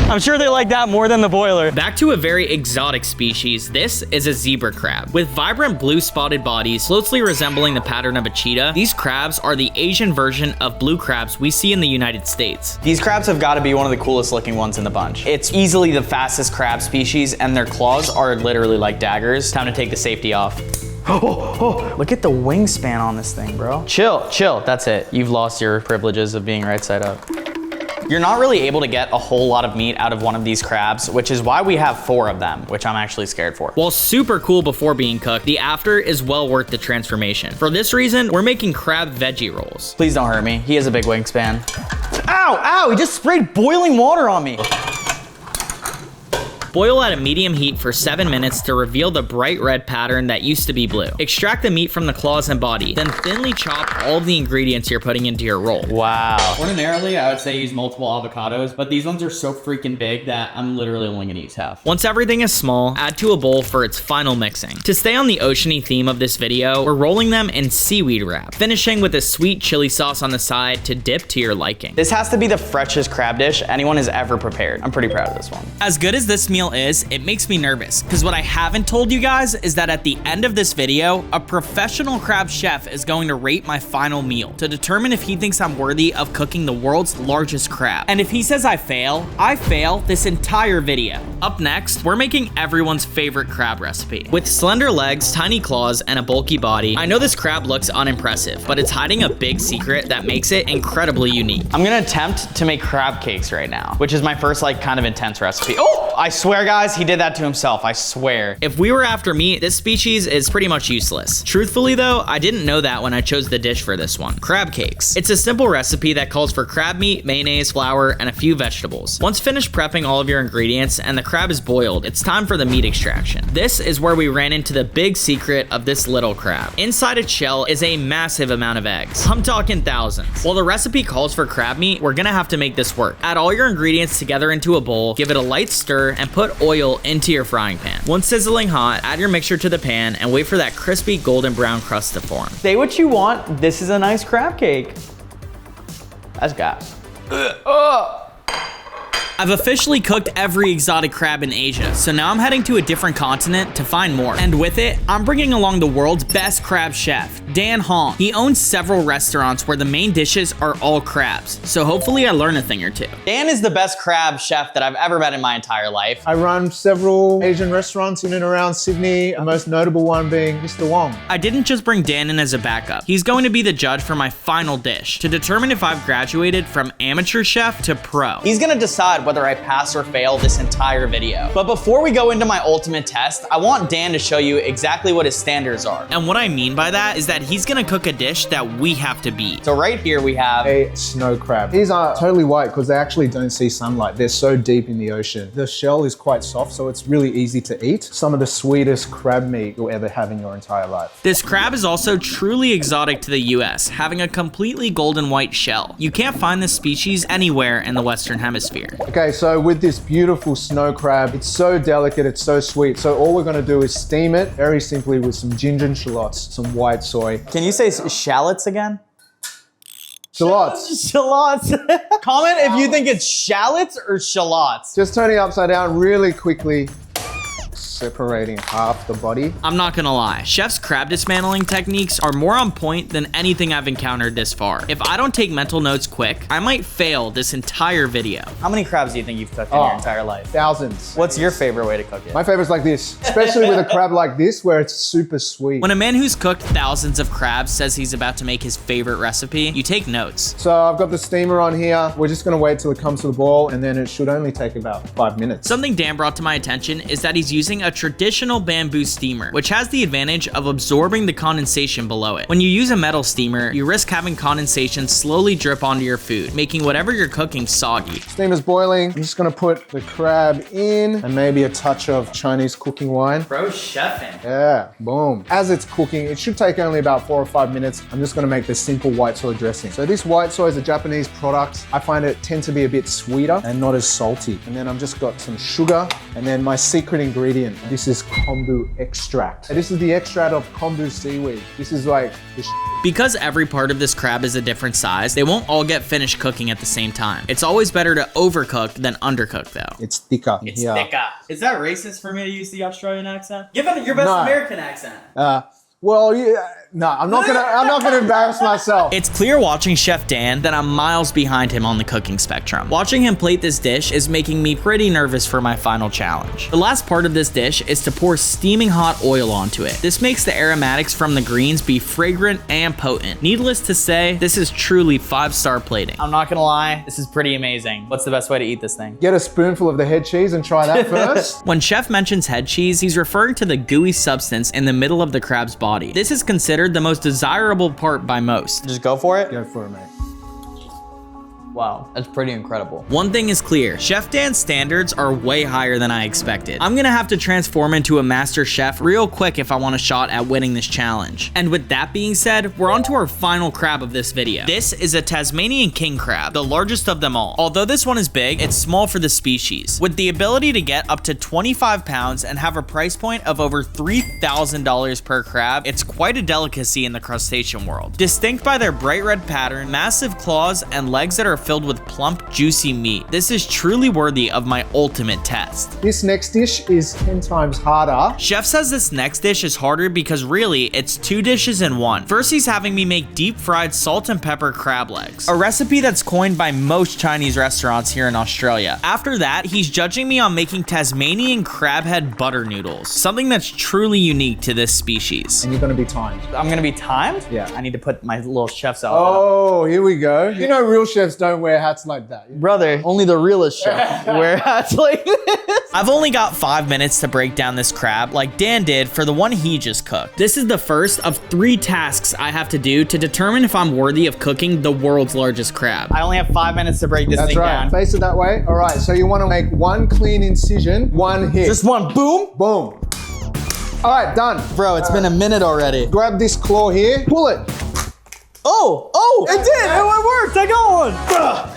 I'm sure they like that more than the boiler. Back to a very exotic species, this is a zebra crab. With vibrant blue spotted bodies closely resembling the pattern of a cheetah, these crabs are the Asian version of blue crabs we see in the United States. These crabs have got to be one of the coolest looking ones in the bunch. It's easily the fastest crab species, and their claws are literally like daggers. Time to take the safety off. Oh, look at the wingspan on this thing, bro. Chill, that's it. You've lost your privileges of being right side up. You're not really able to get a whole lot of meat out of one of these crabs, which is why we have 4 of them, which I'm actually scared for. While super cool before being cooked, the after is well worth the transformation. For this reason, we're making crab veggie rolls. Please don't hurt me. He has a big wingspan. Ow, he just sprayed boiling water on me. Boil at a medium heat for 7 minutes to reveal the bright red pattern that used to be blue. Extract the meat from the claws and body, then thinly chop all of the ingredients you're putting into your roll. Wow. Ordinarily, I would say use multiple avocados, but these ones are so freaking big that I'm literally only gonna use half. Once everything is small, add to a bowl for its final mixing. To stay on the oceany theme of this video, we're rolling them in seaweed wrap, finishing with a sweet chili sauce on the side to dip to your liking. This has to be the freshest crab dish anyone has ever prepared. I'm pretty proud of this one. As good as this meal is, it makes me nervous, because what I haven't told you guys is that at the end of this video, a professional crab chef is going to rate my final meal to determine if he thinks I'm worthy of cooking the world's largest crab. And if he says I fail this entire video. Up next, we're making everyone's favorite crab recipe. With slender legs, tiny claws, and a bulky body, I know this crab looks unimpressive, but it's hiding a big secret that makes it incredibly unique. I'm gonna attempt to make crab cakes right now, which is my first like kind of intense recipe. Oh, I swear guys, he did that to himself, I swear. If we were after meat, this species is pretty much useless. Truthfully though, I didn't know that when I chose the dish for this one. Crab cakes. It's a simple recipe that calls for crab meat, mayonnaise, flour, and a few vegetables. Once finished prepping all of your ingredients and the crab is boiled, it's time for the meat extraction. This is where we ran into the big secret of this little crab. Inside its shell is a massive amount of eggs. I'm talking thousands. While the recipe calls for crab meat, we're gonna have to make this work. Add all your ingredients together into a bowl, give it a light stir, and put oil into your frying pan. Once sizzling hot, add your mixture to the pan and wait for that crispy golden brown crust to form. Say what you want, this is a nice crab cake. That's gas. I've officially cooked every exotic crab in Asia, so now I'm heading to a different continent to find more. And with it, I'm bringing along the world's best crab chef, Dan Hong. He owns several restaurants where the main dishes are all crabs, so hopefully I learn a thing or two. Dan is the best crab chef that I've ever met in my entire life. I run several Asian restaurants in and around Sydney, the most notable one being Mr. Wong. I didn't just bring Dan in as a backup. He's going to be the judge for my final dish to determine if I've graduated from amateur chef to pro. He's gonna decide whether I pass or fail this entire video. But before we go into my ultimate test, I want Dan to show you exactly what his standards are. And what I mean by that is that he's gonna cook a dish that we have to beat. So right here we have a snow crab. These are totally white because they actually don't see sunlight. They're so deep in the ocean. The shell is quite soft, so it's really easy to eat. Some of the sweetest crab meat you'll ever have in your entire life. This crab is also truly exotic to the US, having a completely golden white shell. You can't find this species anywhere in the Western Hemisphere. Okay, so with this beautiful snow crab, it's so delicate, it's so sweet. So all we're gonna do is steam it very simply with some ginger and shallots, some white soy. Can you say shallots again? Shallots. Shallots. Comment if you think it's shallots or shallots. Just turning it upside down really quickly. separating half the body. I'm not gonna lie, Chef's crab dismantling techniques are more on point than anything I've encountered this far. If I don't take mental notes quick, I might fail this entire video. How many crabs do you think you've cooked in your entire life? Thousands. What's your favorite way to cook it? My favorite's like this, especially with a crab like this where it's super sweet. When a man who's cooked thousands of crabs says he's about to make his favorite recipe, you take notes. So I've got the steamer on here. We're just gonna wait till it comes to the boil, and then it should only take about 5 minutes. Something Dan brought to my attention is that he's using a traditional bamboo steamer, which has the advantage of absorbing the condensation below it. When you use a metal steamer, you risk having condensation slowly drip onto your food, making whatever you're cooking soggy. Steamer's boiling. I'm just gonna put the crab in and maybe a touch of Chinese cooking wine. Bro, chefing. Yeah, boom. As it's cooking, it should take only about 4 or 5 minutes. I'm just gonna make this simple white soy dressing. So this white soy is a Japanese product. I find it tends to be a bit sweeter and not as salty. And then I've just got some sugar, and then my secret ingredient. This is kombu extract. And this is the extract of kombu seaweed. This is like the Because every part of this crab is a different size, they won't all get finished cooking at the same time. It's always better to overcook than undercook though. It's thicker. It's thicker. Is that racist for me to use the Australian accent? Give it your best American accent. Well, yeah, no, I'm not gonna embarrass myself. It's clear watching Chef Dan that I'm miles behind him on the cooking spectrum. Watching him plate this dish is making me pretty nervous for my final challenge. The last part of this dish is to pour steaming hot oil onto it. This makes the aromatics from the greens be fragrant and potent. Needless to say, this is truly 5-star plating. I'm not gonna lie, this is pretty amazing. What's the best way to eat this thing? Get a spoonful of the head cheese and try that first. When Chef mentions head cheese, he's referring to the gooey substance in the middle of the crab's body. This is considered the most desirable part by most. Just go for it? Go for it, mate. Wow, that's pretty incredible. One thing is clear, Chef Dan's standards are way higher than I expected. I'm gonna have to transform into a master chef real quick if I want a shot at winning this challenge. And with that being said, we're on to our final crab of this video. This is a Tasmanian king crab, the largest of them all. Although this one is big, it's small for the species. With the ability to get up to 25 pounds and have a price point of over $3,000 per crab, it's quite a delicacy in the crustacean world. Distinct by their bright red pattern, massive claws, and legs that are filled with plump, juicy meat. This is truly worthy of my ultimate test. This next dish is 10 times harder. Chef says this next dish is harder because really, it's 2 dishes in one. First, he's having me make deep fried salt and pepper crab legs, a recipe that's coined by most Chinese restaurants here in Australia. After that, he's judging me on making Tasmanian crab head butter noodles, something that's truly unique to this species. And you're gonna be timed. I'm gonna be timed? Yeah. I need to put my little chef's outfit on. Oh, here we go. You know real chefs don't wear hats like that. Brother, only the realest chef wear hats like this. I've only got 5 minutes to break down this crab like Dan did for the one he just cooked. This is the first of 3 tasks I have to do to determine if I'm worthy of cooking the world's largest crab. I only have 5 minutes to break this That's thing right. down. Face it that way. All right, so you want to make 1 clean incision, 1 hit. Just one, boom. Boom. All right, done. Bro, it's been a minute already. Grab this claw here, pull it. Oh, it did, it worked, I got one.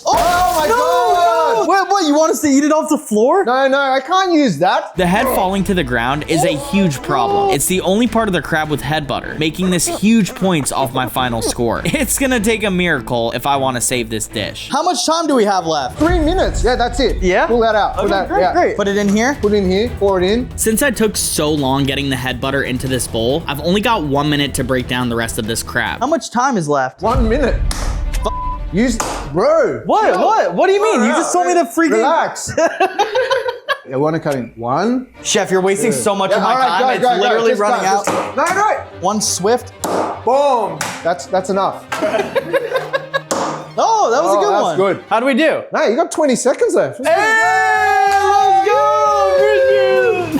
Oh my God. What, you want us to eat it off the floor? No, I can't use that. The head falling to the ground is a huge problem. It's the only part of the crab with head butter, making this huge points off my final score. It's gonna take a miracle if I want to save this dish. How much time do we have left? 3 minutes. Yeah, that's it. Yeah? Pull that out. Pull that, Great. Put it in here. Put it in here, pour it in. Since I took so long getting the head butter into this bowl, I've only got 1 minute to break down the rest of this crab. How much time is left? 1 minute. Use, bro. What? What do you mean? You just told me to freaking... Relax. I want to cut in 1. Chef, you're wasting so much of my time. It's literally running out. No. 1 swift. Boom. That's enough. Oh, that was a good one. That's good. How do we do? No, you got 20 seconds left. Let's go, Bridget!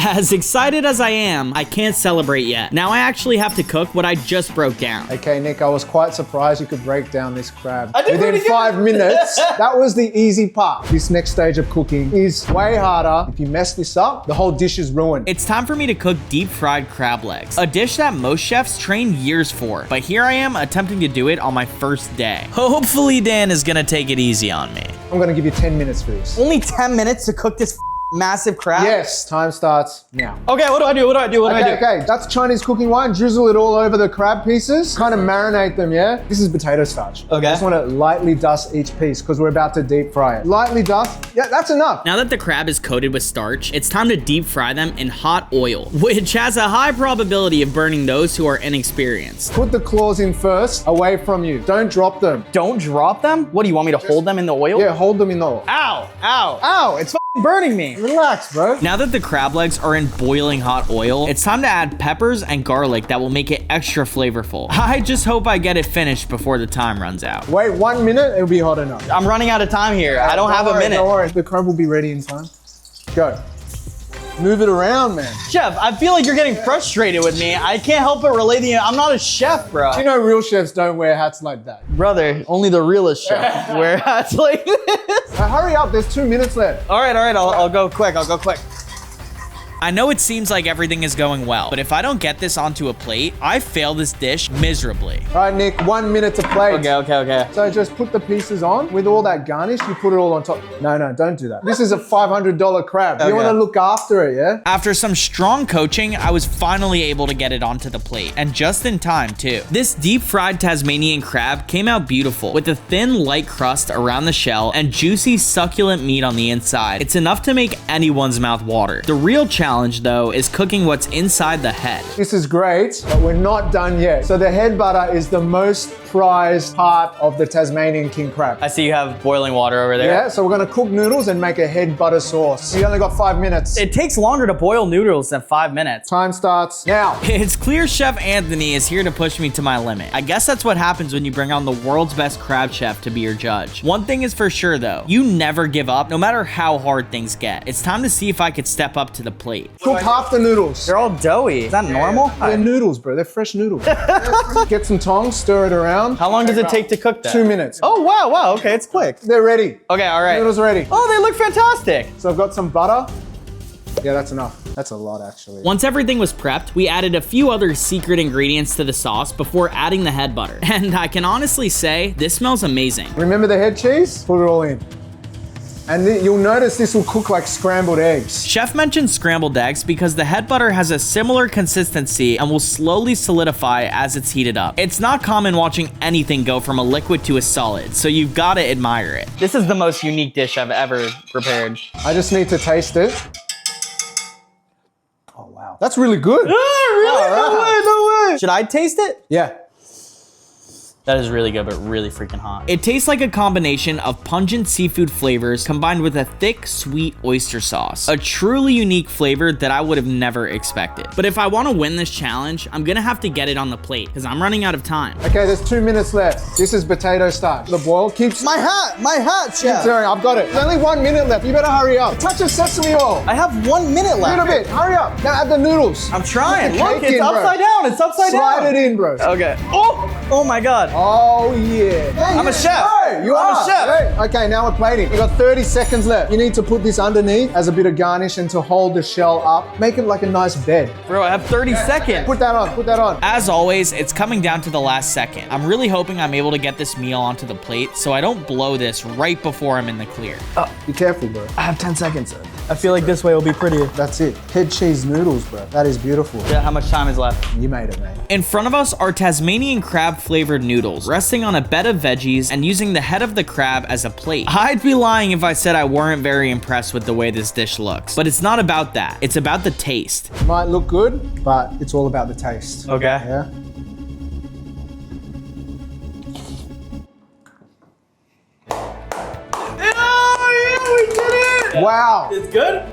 As excited as I am, I can't celebrate yet. Now I actually have to cook what I just broke down. Okay, Nick, I was quite surprised you could break down this crab I did within pretty good. 5 minutes. That was the easy part. This next stage of cooking is way harder. If you mess this up, the whole dish is ruined. It's time for me to cook deep fried crab legs, a dish that most chefs train years for, but here I am attempting to do it on my first day. Hopefully Dan is gonna take it easy on me. I'm gonna give you 10 minutes for this. Only 10 minutes to cook this massive crab? Yes, time starts now. Okay, what do I do? What do I do? What do I do? Okay, that's Chinese cooking wine. Drizzle it all over the crab pieces. Kind of marinate them, yeah? This is potato starch. Okay. I just want to lightly dust each piece because we're about to deep fry it. Lightly dust. Yeah, that's enough. Now that the crab is coated with starch, it's time to deep fry them in hot oil, which has a high probability of burning those who are inexperienced. Put the claws in first, away from you. Don't drop them. Don't drop them? What do you want me to hold them in the oil? Yeah, hold them in the oil. Ow, ow, ow, it's burning me. Relax, bro. Now that the crab legs are in boiling hot oil, it's time to add peppers and garlic that will make it extra flavorful. I just hope I get it finished before the time runs out. Wait 1 minute, it'll be hot enough. I'm running out of time here. I don't have a minute. Don't worry, the crab will be ready in time. Go. Move it around, man. Chef, I feel like you're getting frustrated with me. I can't help but relate to you. I'm not a chef, bro. You know real chefs don't wear hats like that. Brother, only the realest chef wear hats like this. Hurry up, there's 2 minutes left. All right, I'll go quick. I know it seems like everything is going well, but if I don't get this onto a plate, I fail this dish miserably. All right, Nick, 1 minute to plate. Okay. So just put the pieces on. With all that garnish, you put it all on top. No, don't do that. This is a $500 crab. You want to look after it, yeah? After some strong coaching, I was finally able to get it onto the plate, and just in time, too. This deep-fried Tasmanian crab came out beautiful, with a thin, light crust around the shell and juicy, succulent meat on the inside. It's enough to make anyone's mouth water. The real challenge, though, is cooking what's inside the head. This is great, but we're not done yet. So the head butter is the most prized part of the Tasmanian king crab. I see you have boiling water over there. Yeah, so we're gonna cook noodles and make a head butter sauce. We only got 5 minutes. It takes longer to boil noodles than 5 minutes. Time starts now. It's clear Chef Anthony is here to push me to my limit. I guess that's what happens when you bring on the world's best crab chef to be your judge. One thing is for sure though, you never give up no matter how hard things get. It's time to see if I could step up to the plate. Cook half the noodles. They're all doughy. Is that normal? They're noodles, bro. They're fresh noodles. Get some tongs, stir it around. How long does it take to cook that? 2 minutes. Oh, wow. Okay, it's quick. They're ready. Okay, all right. Noodles ready. Oh, they look fantastic. So I've got some butter. Yeah, that's enough. That's a lot, actually. Once everything was prepped, we added a few other secret ingredients to the sauce before adding the head butter. And I can honestly say, this smells amazing. Remember the head cheese? Put it all in. And you'll notice this will cook like scrambled eggs. Chef mentioned scrambled eggs because the head butter has a similar consistency and will slowly solidify as it's heated up. It's not common watching anything go from a liquid to a solid, so you've got to admire it. This is the most unique dish I've ever prepared. I just need to taste it. Oh, wow. That's really good. Really? Right. No way. Should I taste it? Yeah. That is really good, but really freaking hot. It tastes like a combination of pungent seafood flavors combined with a thick, sweet oyster sauce. A truly unique flavor that I would have never expected. But if I want to win this challenge, I'm gonna have to get it on the plate because I'm running out of time. Okay, there's 2 minutes left. This is potato starch. The boil keeps... My hat, chef. Sorry, I've got it. There's only 1 minute left. You better hurry up. Touch of sesame oil. I have 1 minute A left. little bit. Hurry up. Now add the noodles. I'm trying. Put the Look, cake it's in, bro. upside down. It's upside down. Slide it in, bro. Okay. Oh my God. Oh, yeah. I'm a chef. Hey, you I'm are. a chef. Hey. Okay, now we're plating. We've got 30 seconds left. You need to put this underneath as a bit of garnish and to hold the shell up. Make it like a nice bed. Bro, I have 30 seconds. Put that on. Put that on. As always, it's coming down to the last second. I'm really hoping I'm able to get this meal onto the plate so I don't blow this right before I'm in the clear. Be careful, bro. I have 10 seconds. I feel like this way will be prettier. That's it. Head cheese noodles, bro. That is beautiful. Yeah, how much time is left? You made it, mate. In front of us are Tasmanian crab flavored noodles, resting on a bed of veggies and using the head of the crab as a plate. I'd be lying if I said I weren't very impressed with the way this dish looks, but it's not about that. It's about the taste. It might look good, but it's all about the taste. Okay. Yeah. Wow. It's good?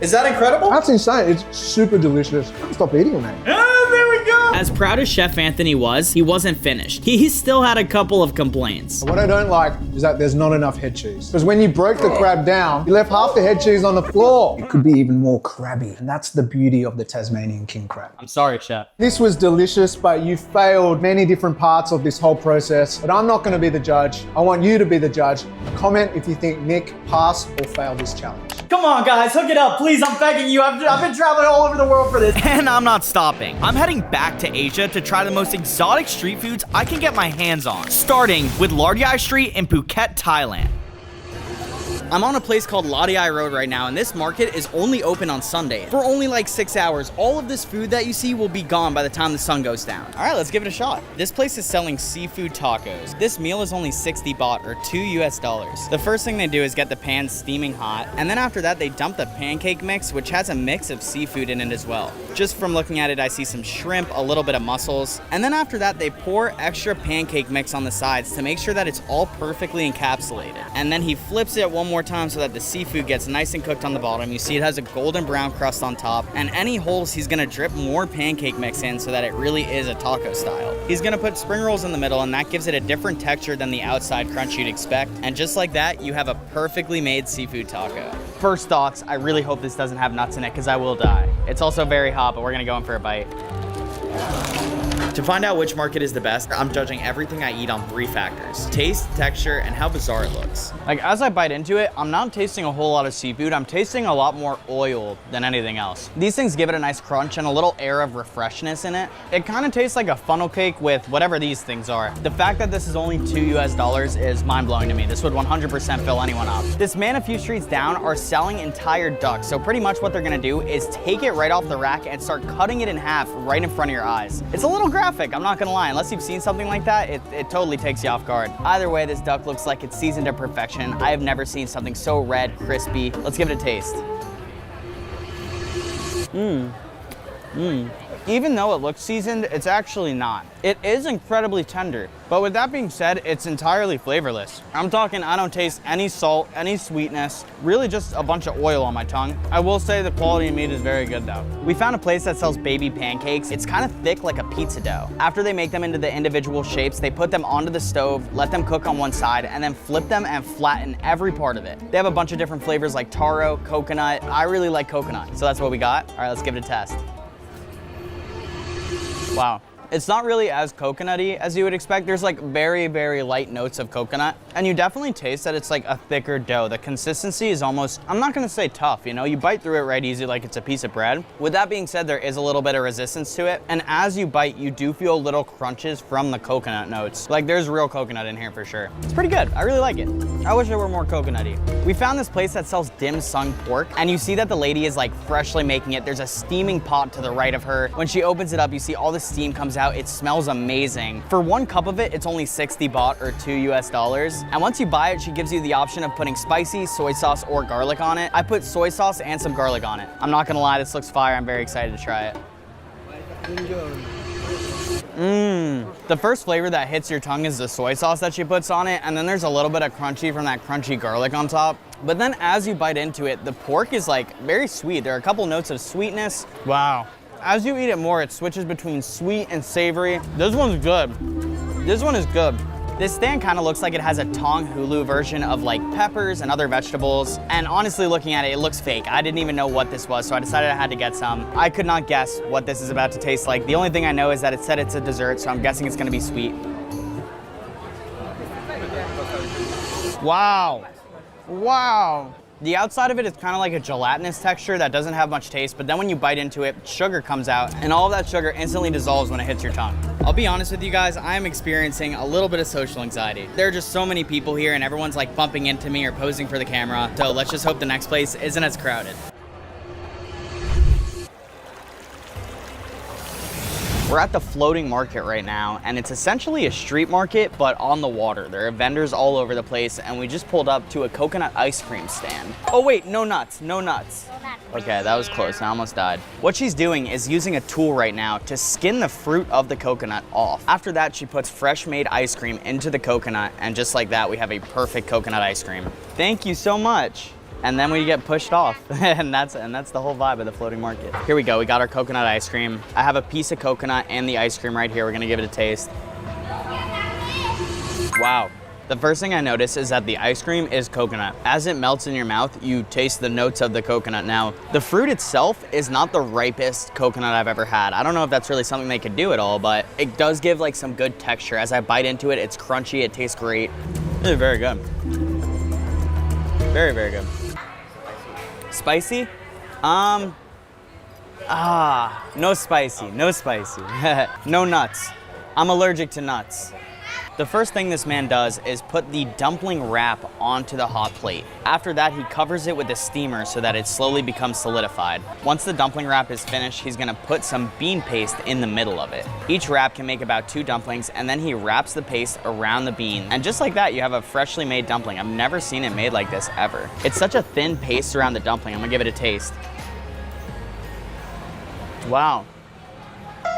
Is that incredible? That's insane. It's super delicious. Stop eating it, mate. There we go. As proud as Chef Anthony was, he wasn't finished. He still had a couple of complaints. What I don't like is that there's not enough head cheese. Because when you broke the crab down, you left half the head cheese on the floor. It could be even more crabby. And that's the beauty of the Tasmanian king crab. I'm sorry, Chef. This was delicious, but you failed many different parts of this whole process. But I'm not going to be the judge. I want you to be the judge. Comment if you think Nick passed or failed this challenge. Come on, guys, hook it up, please. I'm begging you. I've been traveling all over the world for this. And I'm not stopping. I'm heading back to Asia to try the most exotic street foods I can get my hands on, starting with Lardyai Street in Phuket, Thailand. I'm on a place called Lodi Road right now, and this market is only open on Sunday for only like 6 hours. All of this food that you see will be gone by the time the sun goes down. All right, let's give it a shot. This place is selling seafood tacos. This meal is only 60 baht or $2. The first thing they do is get the pan steaming hot, and then after that they dump the pancake mix, which has a mix of seafood in it as well. Just from looking at it, I see some shrimp, a little bit of mussels, and then after that they pour extra pancake mix on the sides to make sure that it's all perfectly encapsulated. And then he flips it one more time so that the seafood gets nice and cooked on the bottom. You see it has a golden brown crust on top, and any holes he's gonna drip more pancake mix in so that it really is a taco style. He's gonna put spring rolls in the middle, and that gives it a different texture than the outside crunch you'd expect. And just like that, you have a perfectly made seafood taco. First thoughts, I really hope this doesn't have nuts in it because I will die. It's also very hot, but we're gonna go in for a bite. To find out which market is the best, I'm judging everything I eat on 3 factors: taste, texture, and how bizarre it looks. Like, as I bite into it, I'm not tasting a whole lot of seafood. I'm tasting a lot more oil than anything else. These things give it a nice crunch and a little air of refreshness in it. It kind of tastes like a funnel cake with whatever these things are. The fact that this is only $2 is mind-blowing to me. This would 100% fill anyone up. This man a few streets down are selling entire ducks. So pretty much what they're gonna do is take it right off the rack and start cutting it in half right in front of your eyes. It's a little graphic, I'm not gonna lie. Unless you've seen something like that, it totally takes you off guard. Either way, this duck looks like it's seasoned to perfection. I have never seen something so red, crispy. Let's give it a taste. Even though it looks seasoned, it's actually not. It is incredibly tender, but with that being said, it's entirely flavorless. I'm talking, I don't taste any salt, any sweetness, really just a bunch of oil on my tongue. I will say the quality of meat is very good though. We found a place that sells baby pancakes. It's kind of thick like a pizza dough. After they make them into the individual shapes, they put them onto the stove, let them cook on one side, and then flip them and flatten every part of it. They have a bunch of different flavors like taro, coconut. I really like coconut, so that's what we got. All right, let's give it a test. Wow. It's not really as coconutty as you would expect. There's like very, very light notes of coconut, and you definitely taste that it's like a thicker dough. The consistency is almost, I'm not gonna say tough, you know, you bite through it right easy like it's a piece of bread. With that being said, there is a little bit of resistance to it, and as you bite, you do feel little crunches from the coconut notes. Like there's real coconut in here for sure. It's pretty good, I really like it. I wish it were more coconutty. We found this place that sells dim sum pork, and you see that the lady is like freshly making it. There's a steaming pot to the right of her. When she opens it up, you see all the steam comes out. It smells amazing. For 1 cup of it, it's only 60 baht or $2. And once you buy it, she gives you the option of putting spicy, soy sauce, or garlic on it. I put soy sauce and some garlic on it. I'm not gonna lie, this looks fire. I'm very excited to try it. The first flavor that hits your tongue is the soy sauce that she puts on it, and then there's a little bit of crunchy from that crunchy garlic on top. But then as you bite into it, the pork is like very sweet. There are a couple notes of sweetness. Wow. As you eat it more, it switches between sweet and savory. This one's good. This one is good. This stand kind of looks like it has a tong hulu version of like peppers and other vegetables. And honestly, looking at it, it looks fake. I didn't even know what this was, so I decided I had to get some. I could not guess what this is about to taste like. The only thing I know is that it said it's a dessert, so I'm guessing it's gonna be sweet. Wow. Wow. The outside of it is kind of like a gelatinous texture that doesn't have much taste, but then when you bite into it, sugar comes out, and all of that sugar instantly dissolves when it hits your tongue. I'll be honest with you guys, I am experiencing a little bit of social anxiety. There are just so many people here, and everyone's like bumping into me or posing for the camera, so let's just hope the next place isn't as crowded. We're at the floating market right now, and it's essentially a street market, but on the water. There are vendors all over the place, and we just pulled up to a coconut ice cream stand. Oh wait, no nuts, no nuts. Okay, that was close, I almost died. What she's doing is using a tool right now to skin the fruit of the coconut off. After that, she puts fresh made ice cream into the coconut, and just like that, we have a perfect coconut ice cream. Thank you so much. And then we get pushed off, and that's the whole vibe of the floating market. Here we go, we got our coconut ice cream. I have a piece of coconut and the ice cream right here. We're gonna give it a taste. Wow. The first thing I notice is that the ice cream is coconut. As it melts in your mouth, you taste the notes of the coconut. Now, the fruit itself is not the ripest coconut I've ever had. I don't know if that's really something they could do at all, but it does give like some good texture. As I bite into it, it's crunchy, it tastes great. This is very good. Very, very good. Spicy? No spicy, no spicy. No nuts. I'm allergic to nuts. The first thing this man does is put the dumpling wrap onto the hot plate. After that, he covers it with a steamer so that it slowly becomes solidified. Once the dumpling wrap is finished, he's gonna put some bean paste in the middle of it. Each wrap can make about 2 dumplings, and then he wraps the paste around the bean. And just like that, you have a freshly made dumpling. I've never seen it made like this ever. It's such a thin paste around the dumpling. I'm gonna give it a taste. Wow.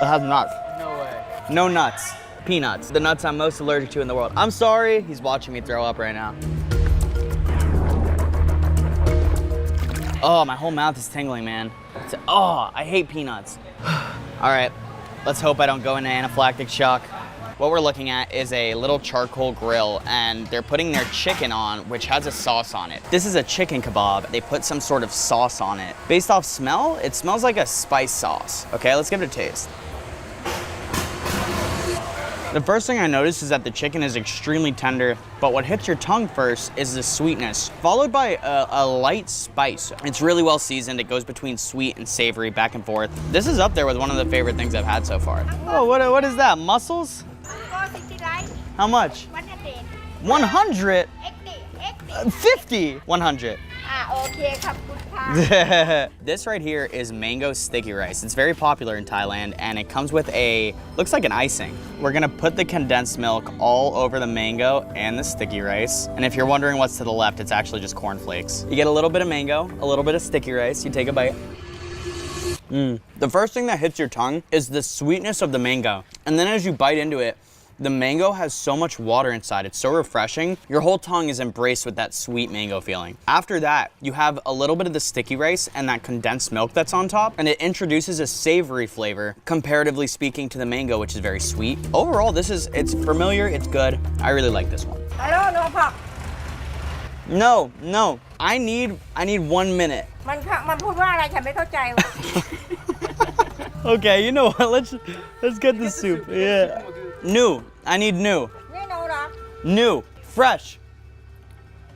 It has nuts. No way. No nuts. Peanuts. The nuts I'm most allergic to in the world. I'm sorry. He's watching me throw up right now. Oh, my whole mouth is tingling, man. Oh, I hate peanuts. All right, let's hope I don't go into anaphylactic shock. What we're looking at is a little charcoal grill, and they're putting their chicken on, which has a sauce on it. This is a chicken kebab. They put some sort of sauce on it. Based off smell, it smells like a spice sauce. Okay, let's give it a taste. The first thing I noticed is that the chicken is extremely tender, but what hits your tongue first is the sweetness, followed by a light spice. It's really well seasoned. It goes between sweet and savory, back and forth. This is up there with one of the favorite things I've had so far. Oh, what is that? Mussels? How much? 100? 50? 100. This right here is mango sticky rice. It's very popular in Thailand, and it comes with looks like an icing. We're gonna put the condensed milk all over the mango and the sticky rice. And if you're wondering what's to the left, it's actually just cornflakes. You get a little bit of mango, a little bit of sticky rice, you take a bite. The first thing that hits your tongue is the sweetness of the mango. And then as you bite into it, the mango has so much water inside. It's so refreshing. Your whole tongue is embraced with that sweet mango feeling. After that, you have a little bit of the sticky rice and that condensed milk that's on top, and it introduces a savory flavor, comparatively speaking to the mango, which is very sweet. Overall, it's familiar, it's good. I really like this one. No, I need 1 minute. Okay, you know what? Let's get the soup. Yeah. New. I need new. New. Fresh.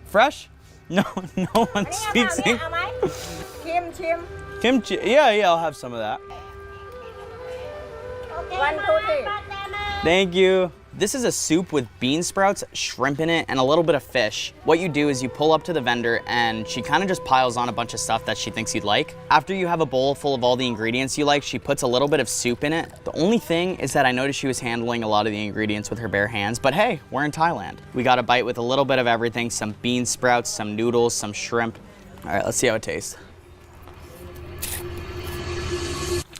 Fresh? No one speaks English. Kimchi. Yeah, I'll have some of that. Thank you. This is a soup with bean sprouts, shrimp in it, and a little bit of fish. What you do is you pull up to the vendor, and she kind of just piles on a bunch of stuff that she thinks you'd like. After you have a bowl full of all the ingredients you like, she puts a little bit of soup in it. The only thing is that I noticed she was handling a lot of the ingredients with her bare hands, but hey, we're in Thailand. We got a bite with a little bit of everything, some bean sprouts, some noodles, some shrimp. All right, let's see how it tastes.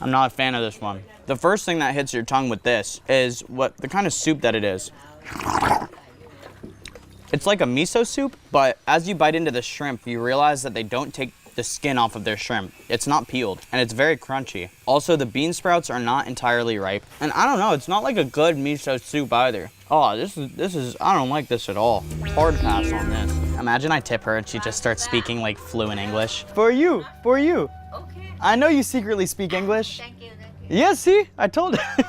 I'm not a fan of this one. The first thing that hits your tongue with this is the kind of soup that it is. It's like a miso soup, but as you bite into the shrimp, you realize that they don't take the skin off of their shrimp. It's not peeled, and it's very crunchy. Also, the bean sprouts are not entirely ripe, and I don't know, it's not like a good miso soup either. Oh, this is, I don't like this at all. Hard pass on this. Imagine I tip her and she just starts speaking like fluent English. For you. Okay. I know you secretly speak English. Thank you. Yeah, see? I told her.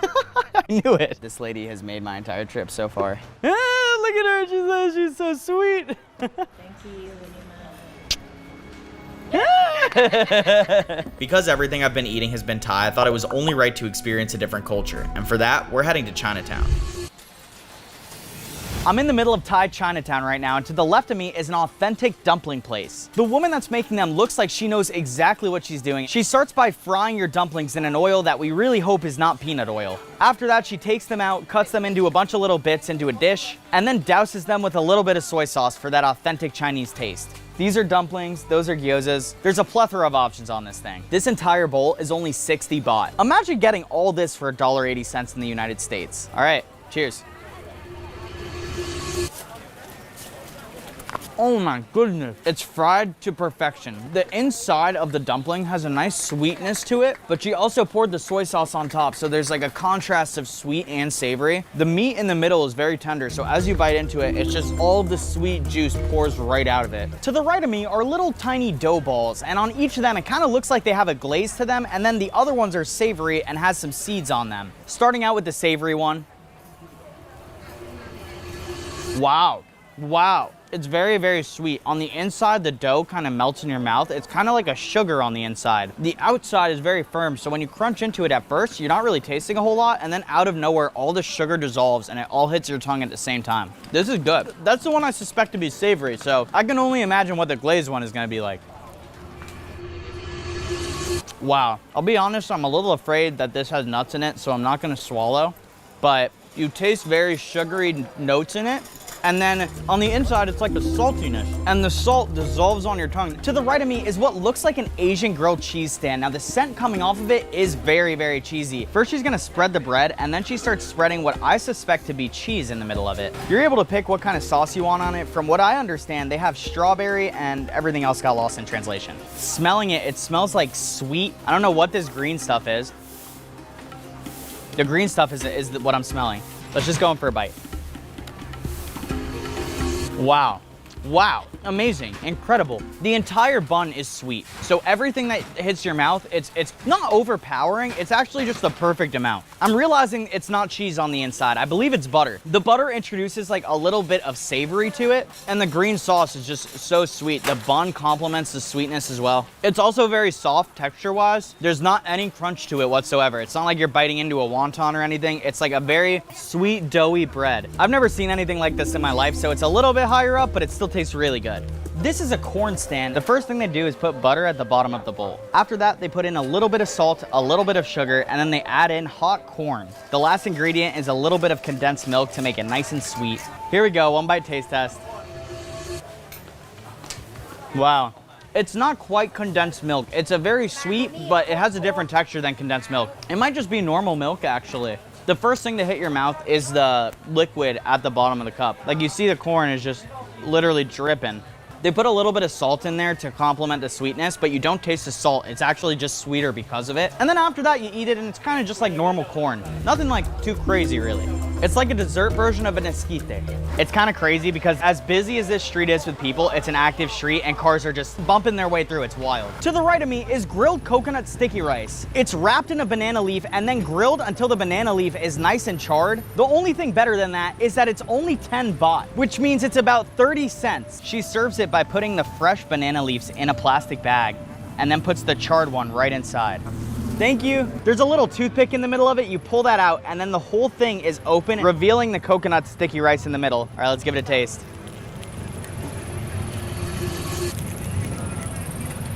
I knew it. This lady has made my entire trip so far. Ah, look at her. She says she's so sweet. Thank you. Because everything I've been eating has been Thai, I thought it was only right to experience a different culture. And for that, we're heading to Chinatown. I'm in the middle of Thai Chinatown right now, and to the left of me is an authentic dumpling place. The woman that's making them looks like she knows exactly what she's doing. She starts by frying your dumplings in an oil that we really hope is not peanut oil. After that, she takes them out, cuts them into a bunch of little bits into a dish, and then douses them with a little bit of soy sauce for that authentic Chinese taste. These are dumplings, those are gyozas. There's a plethora of options on this thing. This entire bowl is only 60 baht. Imagine getting all this for $1.80 in the United States. All right, cheers. Oh my goodness. It's fried to perfection. The inside of the dumpling has a nice sweetness to it, but she also poured the soy sauce on top, so there's like a contrast of sweet and savory. The meat in the middle is very tender, so as you bite into it, it's just all of the sweet juice pours right out of it. To the right of me are little tiny dough balls, and on each of them, it kind of looks like they have a glaze to them, and then the other ones are savory and has some seeds on them. Starting out with the savory one. Wow. It's very, very sweet. On the inside, the dough kind of melts in your mouth. It's kind of like a sugar on the inside. The outside is very firm, so when you crunch into it at first, you're not really tasting a whole lot, and then out of nowhere, all the sugar dissolves and it all hits your tongue at the same time. This is good. That's the one I suspect to be savory, so I can only imagine what the glazed one is gonna be like. Wow. I'll be honest, I'm a little afraid that this has nuts in it, so I'm not gonna swallow, but you taste very sugary notes in it. And then on the inside, it's like the saltiness, and the salt dissolves on your tongue. To the right of me is what looks like an Asian grilled cheese stand. Now the scent coming off of it is very, very cheesy. First, she's gonna spread the bread, and then she starts spreading what I suspect to be cheese in the middle of it. You're able to pick what kind of sauce you want on it. From what I understand, they have strawberry and everything else got lost in translation. Smelling it, it smells like sweet. I don't know what this green stuff is. The green stuff is what I'm smelling. Let's just go in for a bite. Wow. Wow, amazing, incredible. The entire bun is sweet. So everything that hits your mouth, it's not overpowering, it's actually just the perfect amount. I'm realizing it's not cheese on the inside. I believe it's butter. The butter introduces like a little bit of savory to it, and the green sauce is just so sweet. The bun complements the sweetness as well. It's also very soft texture-wise. There's not any crunch to it whatsoever. It's not like you're biting into a wonton or anything. It's like a very sweet, doughy bread. I've never seen anything like this in my life, so it's a little bit higher up, but it still tastes really good. This is a corn stand. The first thing they do is put butter at the bottom of the bowl. After that, they put in a little bit of salt, a little bit of sugar, and then they add in hot corn. The last ingredient is a little bit of condensed milk to make it nice and sweet. Here we go, one bite taste test. Wow. It's not quite condensed milk. It's a very sweet, but it has a different texture than condensed milk. It might just be normal milk, actually. The first thing to hit your mouth is the liquid at the bottom of the cup. Like you see the corn is just literally dripping. They put a little bit of salt in there to complement the sweetness, but you don't taste the salt. It's actually just sweeter because of it. And then after that, you eat it and it's kind of just like normal corn. Nothing like too crazy, really. It's like a dessert version of an esquite. It's kind of crazy because as busy as this street is with people, it's an active street and cars are just bumping their way through. It's wild. To the right of me is grilled coconut sticky rice. It's wrapped in a banana leaf and then grilled until the banana leaf is nice and charred. The only thing better than that is that it's only 10 baht, which means it's about 30 cents. She serves it by putting the fresh banana leaves in a plastic bag and then puts the charred one right inside. Thank you. There's a little toothpick in the middle of it. You pull that out and then the whole thing is open, revealing the coconut sticky rice in the middle. All right, let's give it a taste.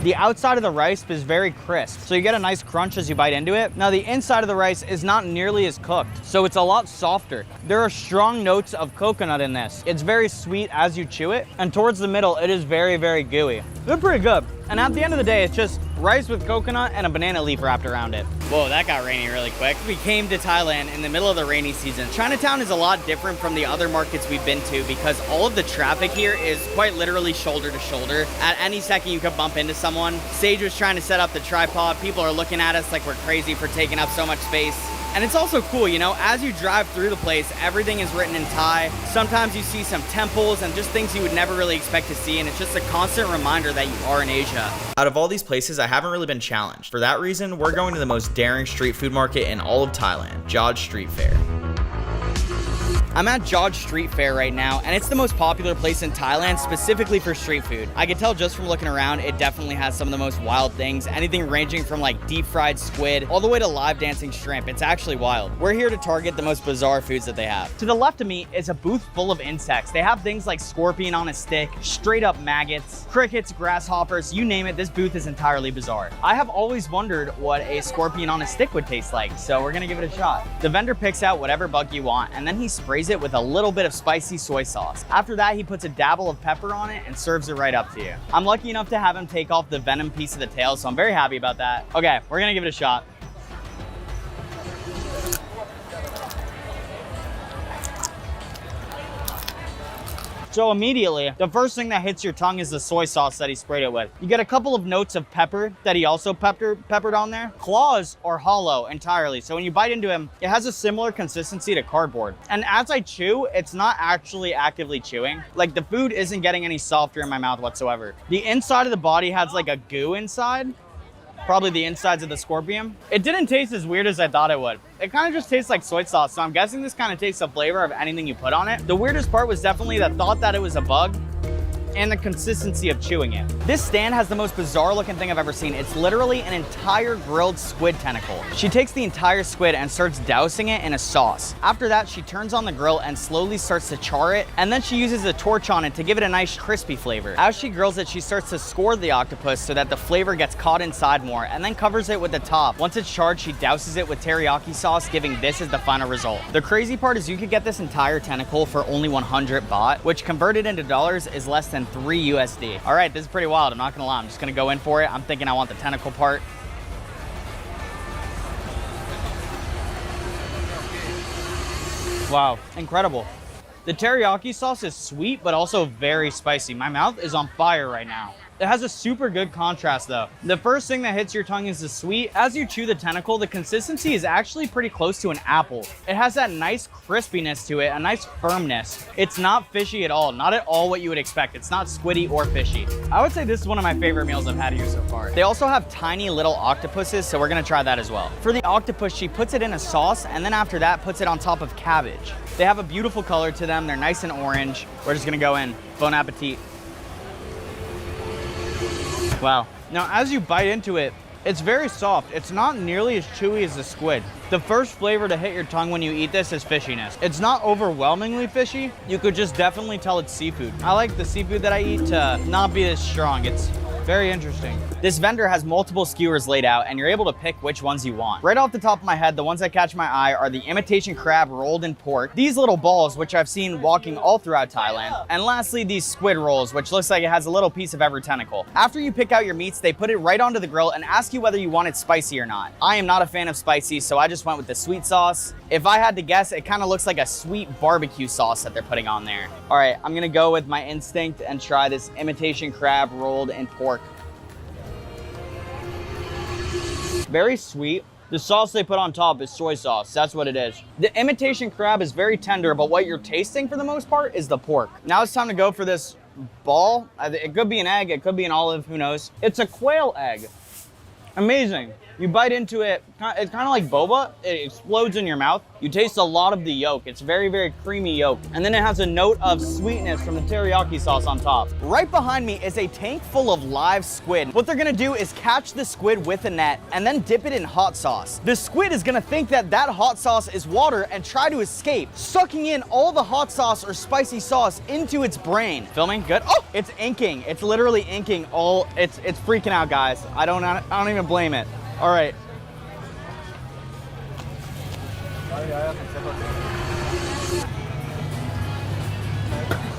The outside of the rice is very crisp, so you get a nice crunch as you bite into it. Now the inside of the rice is not nearly as cooked, so it's a lot softer. There are strong notes of coconut in this. It's very sweet as you chew it, and towards the middle, it is very, very gooey. They're pretty good. And at the end of the day, it's just rice with coconut and a banana leaf wrapped around it. Whoa, that got rainy really quick. We came to Thailand in the middle of the rainy season. Chinatown is a lot different from the other markets we've been to because all of the traffic here is quite literally shoulder to shoulder. At any second, you could bump into someone. Sage was trying to set up the tripod. People are looking at us like we're crazy for taking up so much space. And it's also cool, you know, as you drive through the place, everything is written in Thai. Sometimes you see some temples and just things you would never really expect to see, and it's just a constant reminder that you are in Asia. Out of all these places, I haven't really been challenged. For that reason, we're going to the most daring street food market in all of Thailand, Jodh Street Fair. I'm at Jodh Street Fair right now, and it's the most popular place in Thailand specifically for street food. I can tell just from looking around, it definitely has some of the most wild things, anything ranging from like deep fried squid all the way to live dancing shrimp. It's actually wild. We're here to target the most bizarre foods that they have. To the left of me is a booth full of insects. They have things like scorpion on a stick, straight up maggots, crickets, grasshoppers, you name it, this booth is entirely bizarre. I have always wondered what a scorpion on a stick would taste like, so we're gonna give it a shot. The vendor picks out whatever bug you want, and then he sprays it with a little bit of spicy soy sauce. After that, he puts a dabble of pepper on it and serves it right up to you. I'm lucky enough to have him take off the venom piece of the tail, so I'm very happy about that. Okay, we're gonna give it a shot. So immediately, the first thing that hits your tongue is the soy sauce that he sprayed it with. You get a couple of notes of pepper that he also peppered on there. Claws are hollow entirely, so when you bite into him, it has a similar consistency to cardboard. And as I chew, it's not actually actively chewing. Like the food isn't getting any softer in my mouth whatsoever. The inside of the body has like a goo inside. probably the insides of the scorpion. It didn't taste as weird as I thought it would. It kind of just tastes like soy sauce, so I'm guessing this kind of takes the flavor of anything you put on it. The weirdest part was definitely the thought that it was a bug and the consistency of chewing it. This stand has the most bizarre looking thing I've ever seen. It's literally an entire grilled squid tentacle. She takes the entire squid and starts dousing it in a sauce. After that, she turns on the grill and slowly starts to char it, and then she uses a torch on it to give it a nice crispy flavor. As she grills it, she starts to score the octopus so that the flavor gets caught inside more, and then covers it with the top. Once it's charred, she douses it with teriyaki sauce, giving this as the final result. The crazy part is you could get this entire tentacle for only 100 baht, which converted into dollars is less than 3 USD. All right, this is pretty wild. I'm not gonna lie. I'm just gonna go in for it. I'm thinking I want the tentacle part. Wow, incredible. The teriyaki sauce is sweet, but also very spicy. My mouth is on fire right now. It has a super good contrast though. The first thing that hits your tongue is the sweet. As you chew the tentacle, the consistency is actually pretty close to an apple. It has that nice crispiness to it, a nice firmness. It's not fishy at all, not at all what you would expect. It's not squiddy or fishy. I would say this is one of my favorite meals I've had here so far. They also have tiny little octopuses, so we're gonna try that as well. For the octopus, she puts it in a sauce, and then after that, puts it on top of cabbage. They have a beautiful color to them. They're nice and orange. We're just gonna go in. Bon appetit. Wow. Now, as you bite into it, it's very soft. It's not nearly as chewy as the squid. The first flavor to hit your tongue when you eat this is fishiness. It's not overwhelmingly fishy. You could just definitely tell it's seafood. I like the seafood that I eat to not be as strong. It's very interesting. This vendor has multiple skewers laid out, and you're able to pick which ones you want. Right off the top of my head, the ones that catch my eye are the imitation crab rolled in pork, these little balls, which I've seen walking all throughout Thailand, and lastly, these squid rolls, which looks like it has a little piece of every tentacle. After you pick out your meats, they put it right onto the grill and ask you whether you want it spicy or not. I am not a fan of spicy, so I just went with the sweet sauce. If I had to guess, it kind of looks like a sweet barbecue sauce that they're putting on there. All right, I'm gonna go with my instinct and try this imitation crab rolled in pork. Very sweet. The sauce they put on top is soy sauce. That's what it is. The imitation crab is very tender, but what you're tasting for the most part is the pork. Now it's time to go for this ball. It could be an egg, it could be an olive, who knows. It's a quail egg. Amazing. You bite into it, it's kind of like boba. It explodes in your mouth. You taste a lot of the yolk. It's very, very creamy yolk. And then it has a note of sweetness from the teriyaki sauce on top. Right behind me is a tank full of live squid. What they're gonna do is catch the squid with a net and then dip it in hot sauce. The squid is gonna think that that hot sauce is water and try to escape, sucking in all the hot sauce or spicy sauce into its brain. Filming, good. Oh, it's inking. It's literally inking all, it's freaking out, guys. I don't even blame it. All right.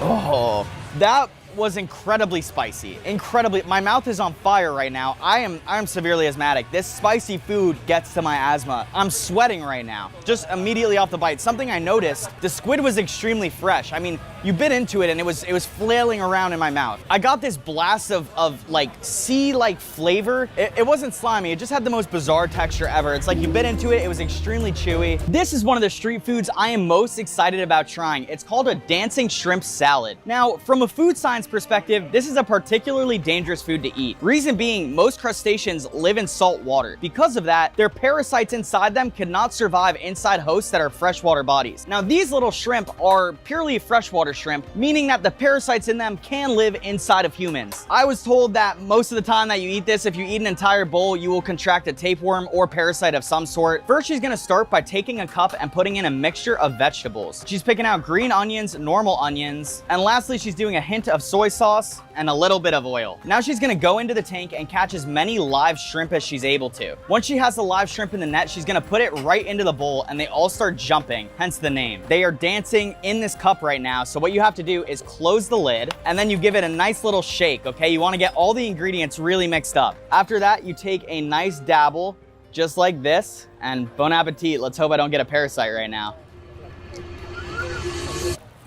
Oh, that was incredibly spicy. Incredibly, my mouth is on fire right now. I am severely asthmatic. This spicy food gets to my asthma. I'm sweating right now, just immediately off the bite. Something I noticed, the squid was extremely fresh. I mean, you bit into it and it was flailing around in my mouth. I got this blast of like sea-like flavor. It wasn't slimy, it just had the most bizarre texture ever. It's like you bit into it, it was extremely chewy. This is one of the street foods I am most excited about trying. It's called a dancing shrimp salad. Now, from a food science perspective, this is a particularly dangerous food to eat. Reason being, most crustaceans live in salt water. Because of that, their parasites inside them cannot survive inside hosts that are freshwater bodies. Now, these little shrimp are purely freshwater shrimp, meaning that the parasites in them can live inside of humans. I was told that most of the time that you eat this, if you eat an entire bowl, you will contract a tapeworm or parasite of some sort. First, she's gonna start by taking a cup and putting in a mixture of vegetables. She's picking out green onions, normal onions, and lastly, she's doing a hint of soy sauce and a little bit of oil. Now she's gonna go into the tank and catch as many live shrimp as she's able to. Once she has the live shrimp in the net, she's gonna put it right into the bowl and they all start jumping, hence the name. They are dancing in this cup right now, so what you have to do is close the lid and then you give it a nice little shake, okay? You wanna get all the ingredients really mixed up. After that, you take a nice dabble, just like this, and bon appetit. Let's hope I don't get a parasite right now.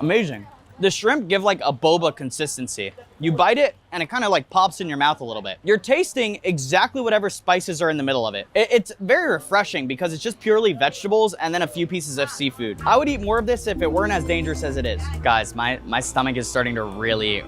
Amazing. The shrimp give like a boba consistency. You bite it and it kind of like pops in your mouth a little bit. You're tasting exactly whatever spices are in the middle of it. It's very refreshing because it's just purely vegetables and then a few pieces of seafood. I would eat more of this if it weren't as dangerous as it is. Guys, my stomach is starting to really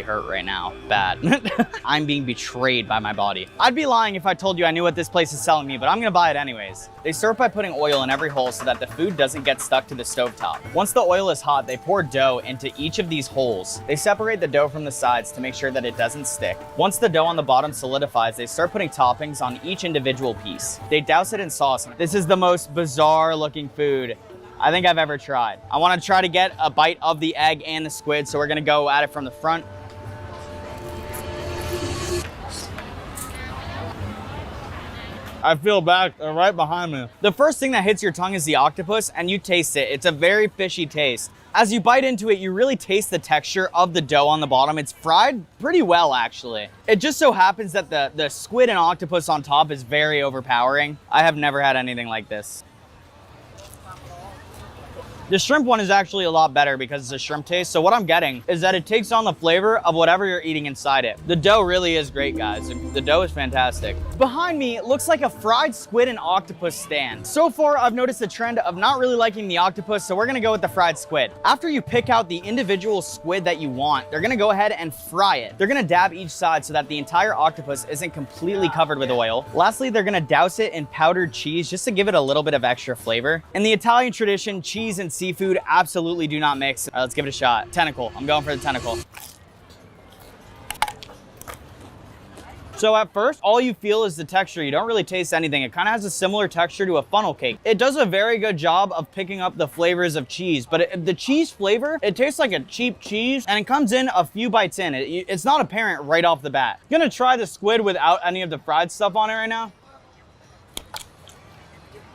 hurt right now. Bad. I'm being betrayed by my body. I'd be lying if I told you I knew what this place is selling me, but I'm gonna buy it anyways. They start by putting oil in every hole so that the food doesn't get stuck to the stovetop. Once the oil is hot, they pour dough into each of these holes. They separate the dough from the sides to make sure that it doesn't stick. Once the dough on the bottom solidifies, they start putting toppings on each individual piece. They douse it in sauce. This is the most bizarre looking food I think I've ever tried. I want to try to get a bite of the egg and the squid, so we're gonna go at it from the front. I feel back, they're right behind me. The first thing that hits your tongue is the octopus, and you taste it. It's a very fishy taste. As you bite into it, you really taste the texture of the dough on the bottom. It's fried pretty well, actually. It just so happens that the squid and octopus on top is very overpowering. I have never had anything like this. The shrimp one is actually a lot better because it's a shrimp taste. So what I'm getting is that it takes on the flavor of whatever you're eating inside it. The dough really is great, guys. The dough is fantastic. Behind me, it looks like a fried squid and octopus stand. So far, I've noticed a trend of not really liking the octopus, so we're gonna go with the fried squid. After you pick out the individual squid that you want, they're gonna go ahead and fry it. They're gonna dab each side so that the entire octopus isn't completely covered with oil. Lastly, they're gonna douse it in powdered cheese just to give it a little bit of extra flavor. In the Italian tradition, cheese and seafood absolutely do not mix. Let's give it a shot. Tentacle. I'm going for the tentacle. So at first, all you feel is the texture. You don't really taste anything. It kind of has a similar texture to a funnel cake. It does a very good job of picking up the flavors of cheese, but the cheese flavor, it tastes like a cheap cheese and it comes in a few bites in. It's not apparent right off the bat. I'm gonna try the squid without any of the fried stuff on it right now.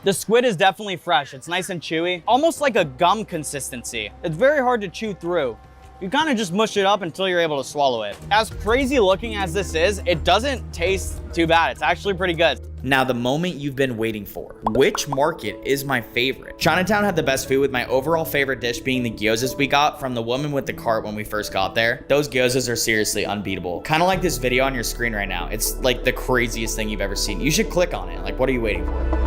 The squid is definitely fresh. It's nice and chewy, almost like a gum consistency. It's very hard to chew through. You kind of just mush it up until you're able to swallow it. As crazy looking as this is, it doesn't taste too bad. It's actually pretty good. Now, the moment you've been waiting for. Which market is my favorite? Chinatown had the best food, with my overall favorite dish being the gyozas we got from the woman with the cart when we first got there. Those gyozas are seriously unbeatable. Kind of like this video on your screen right now. It's like the craziest thing you've ever seen. You should click on it. Like, what are you waiting for?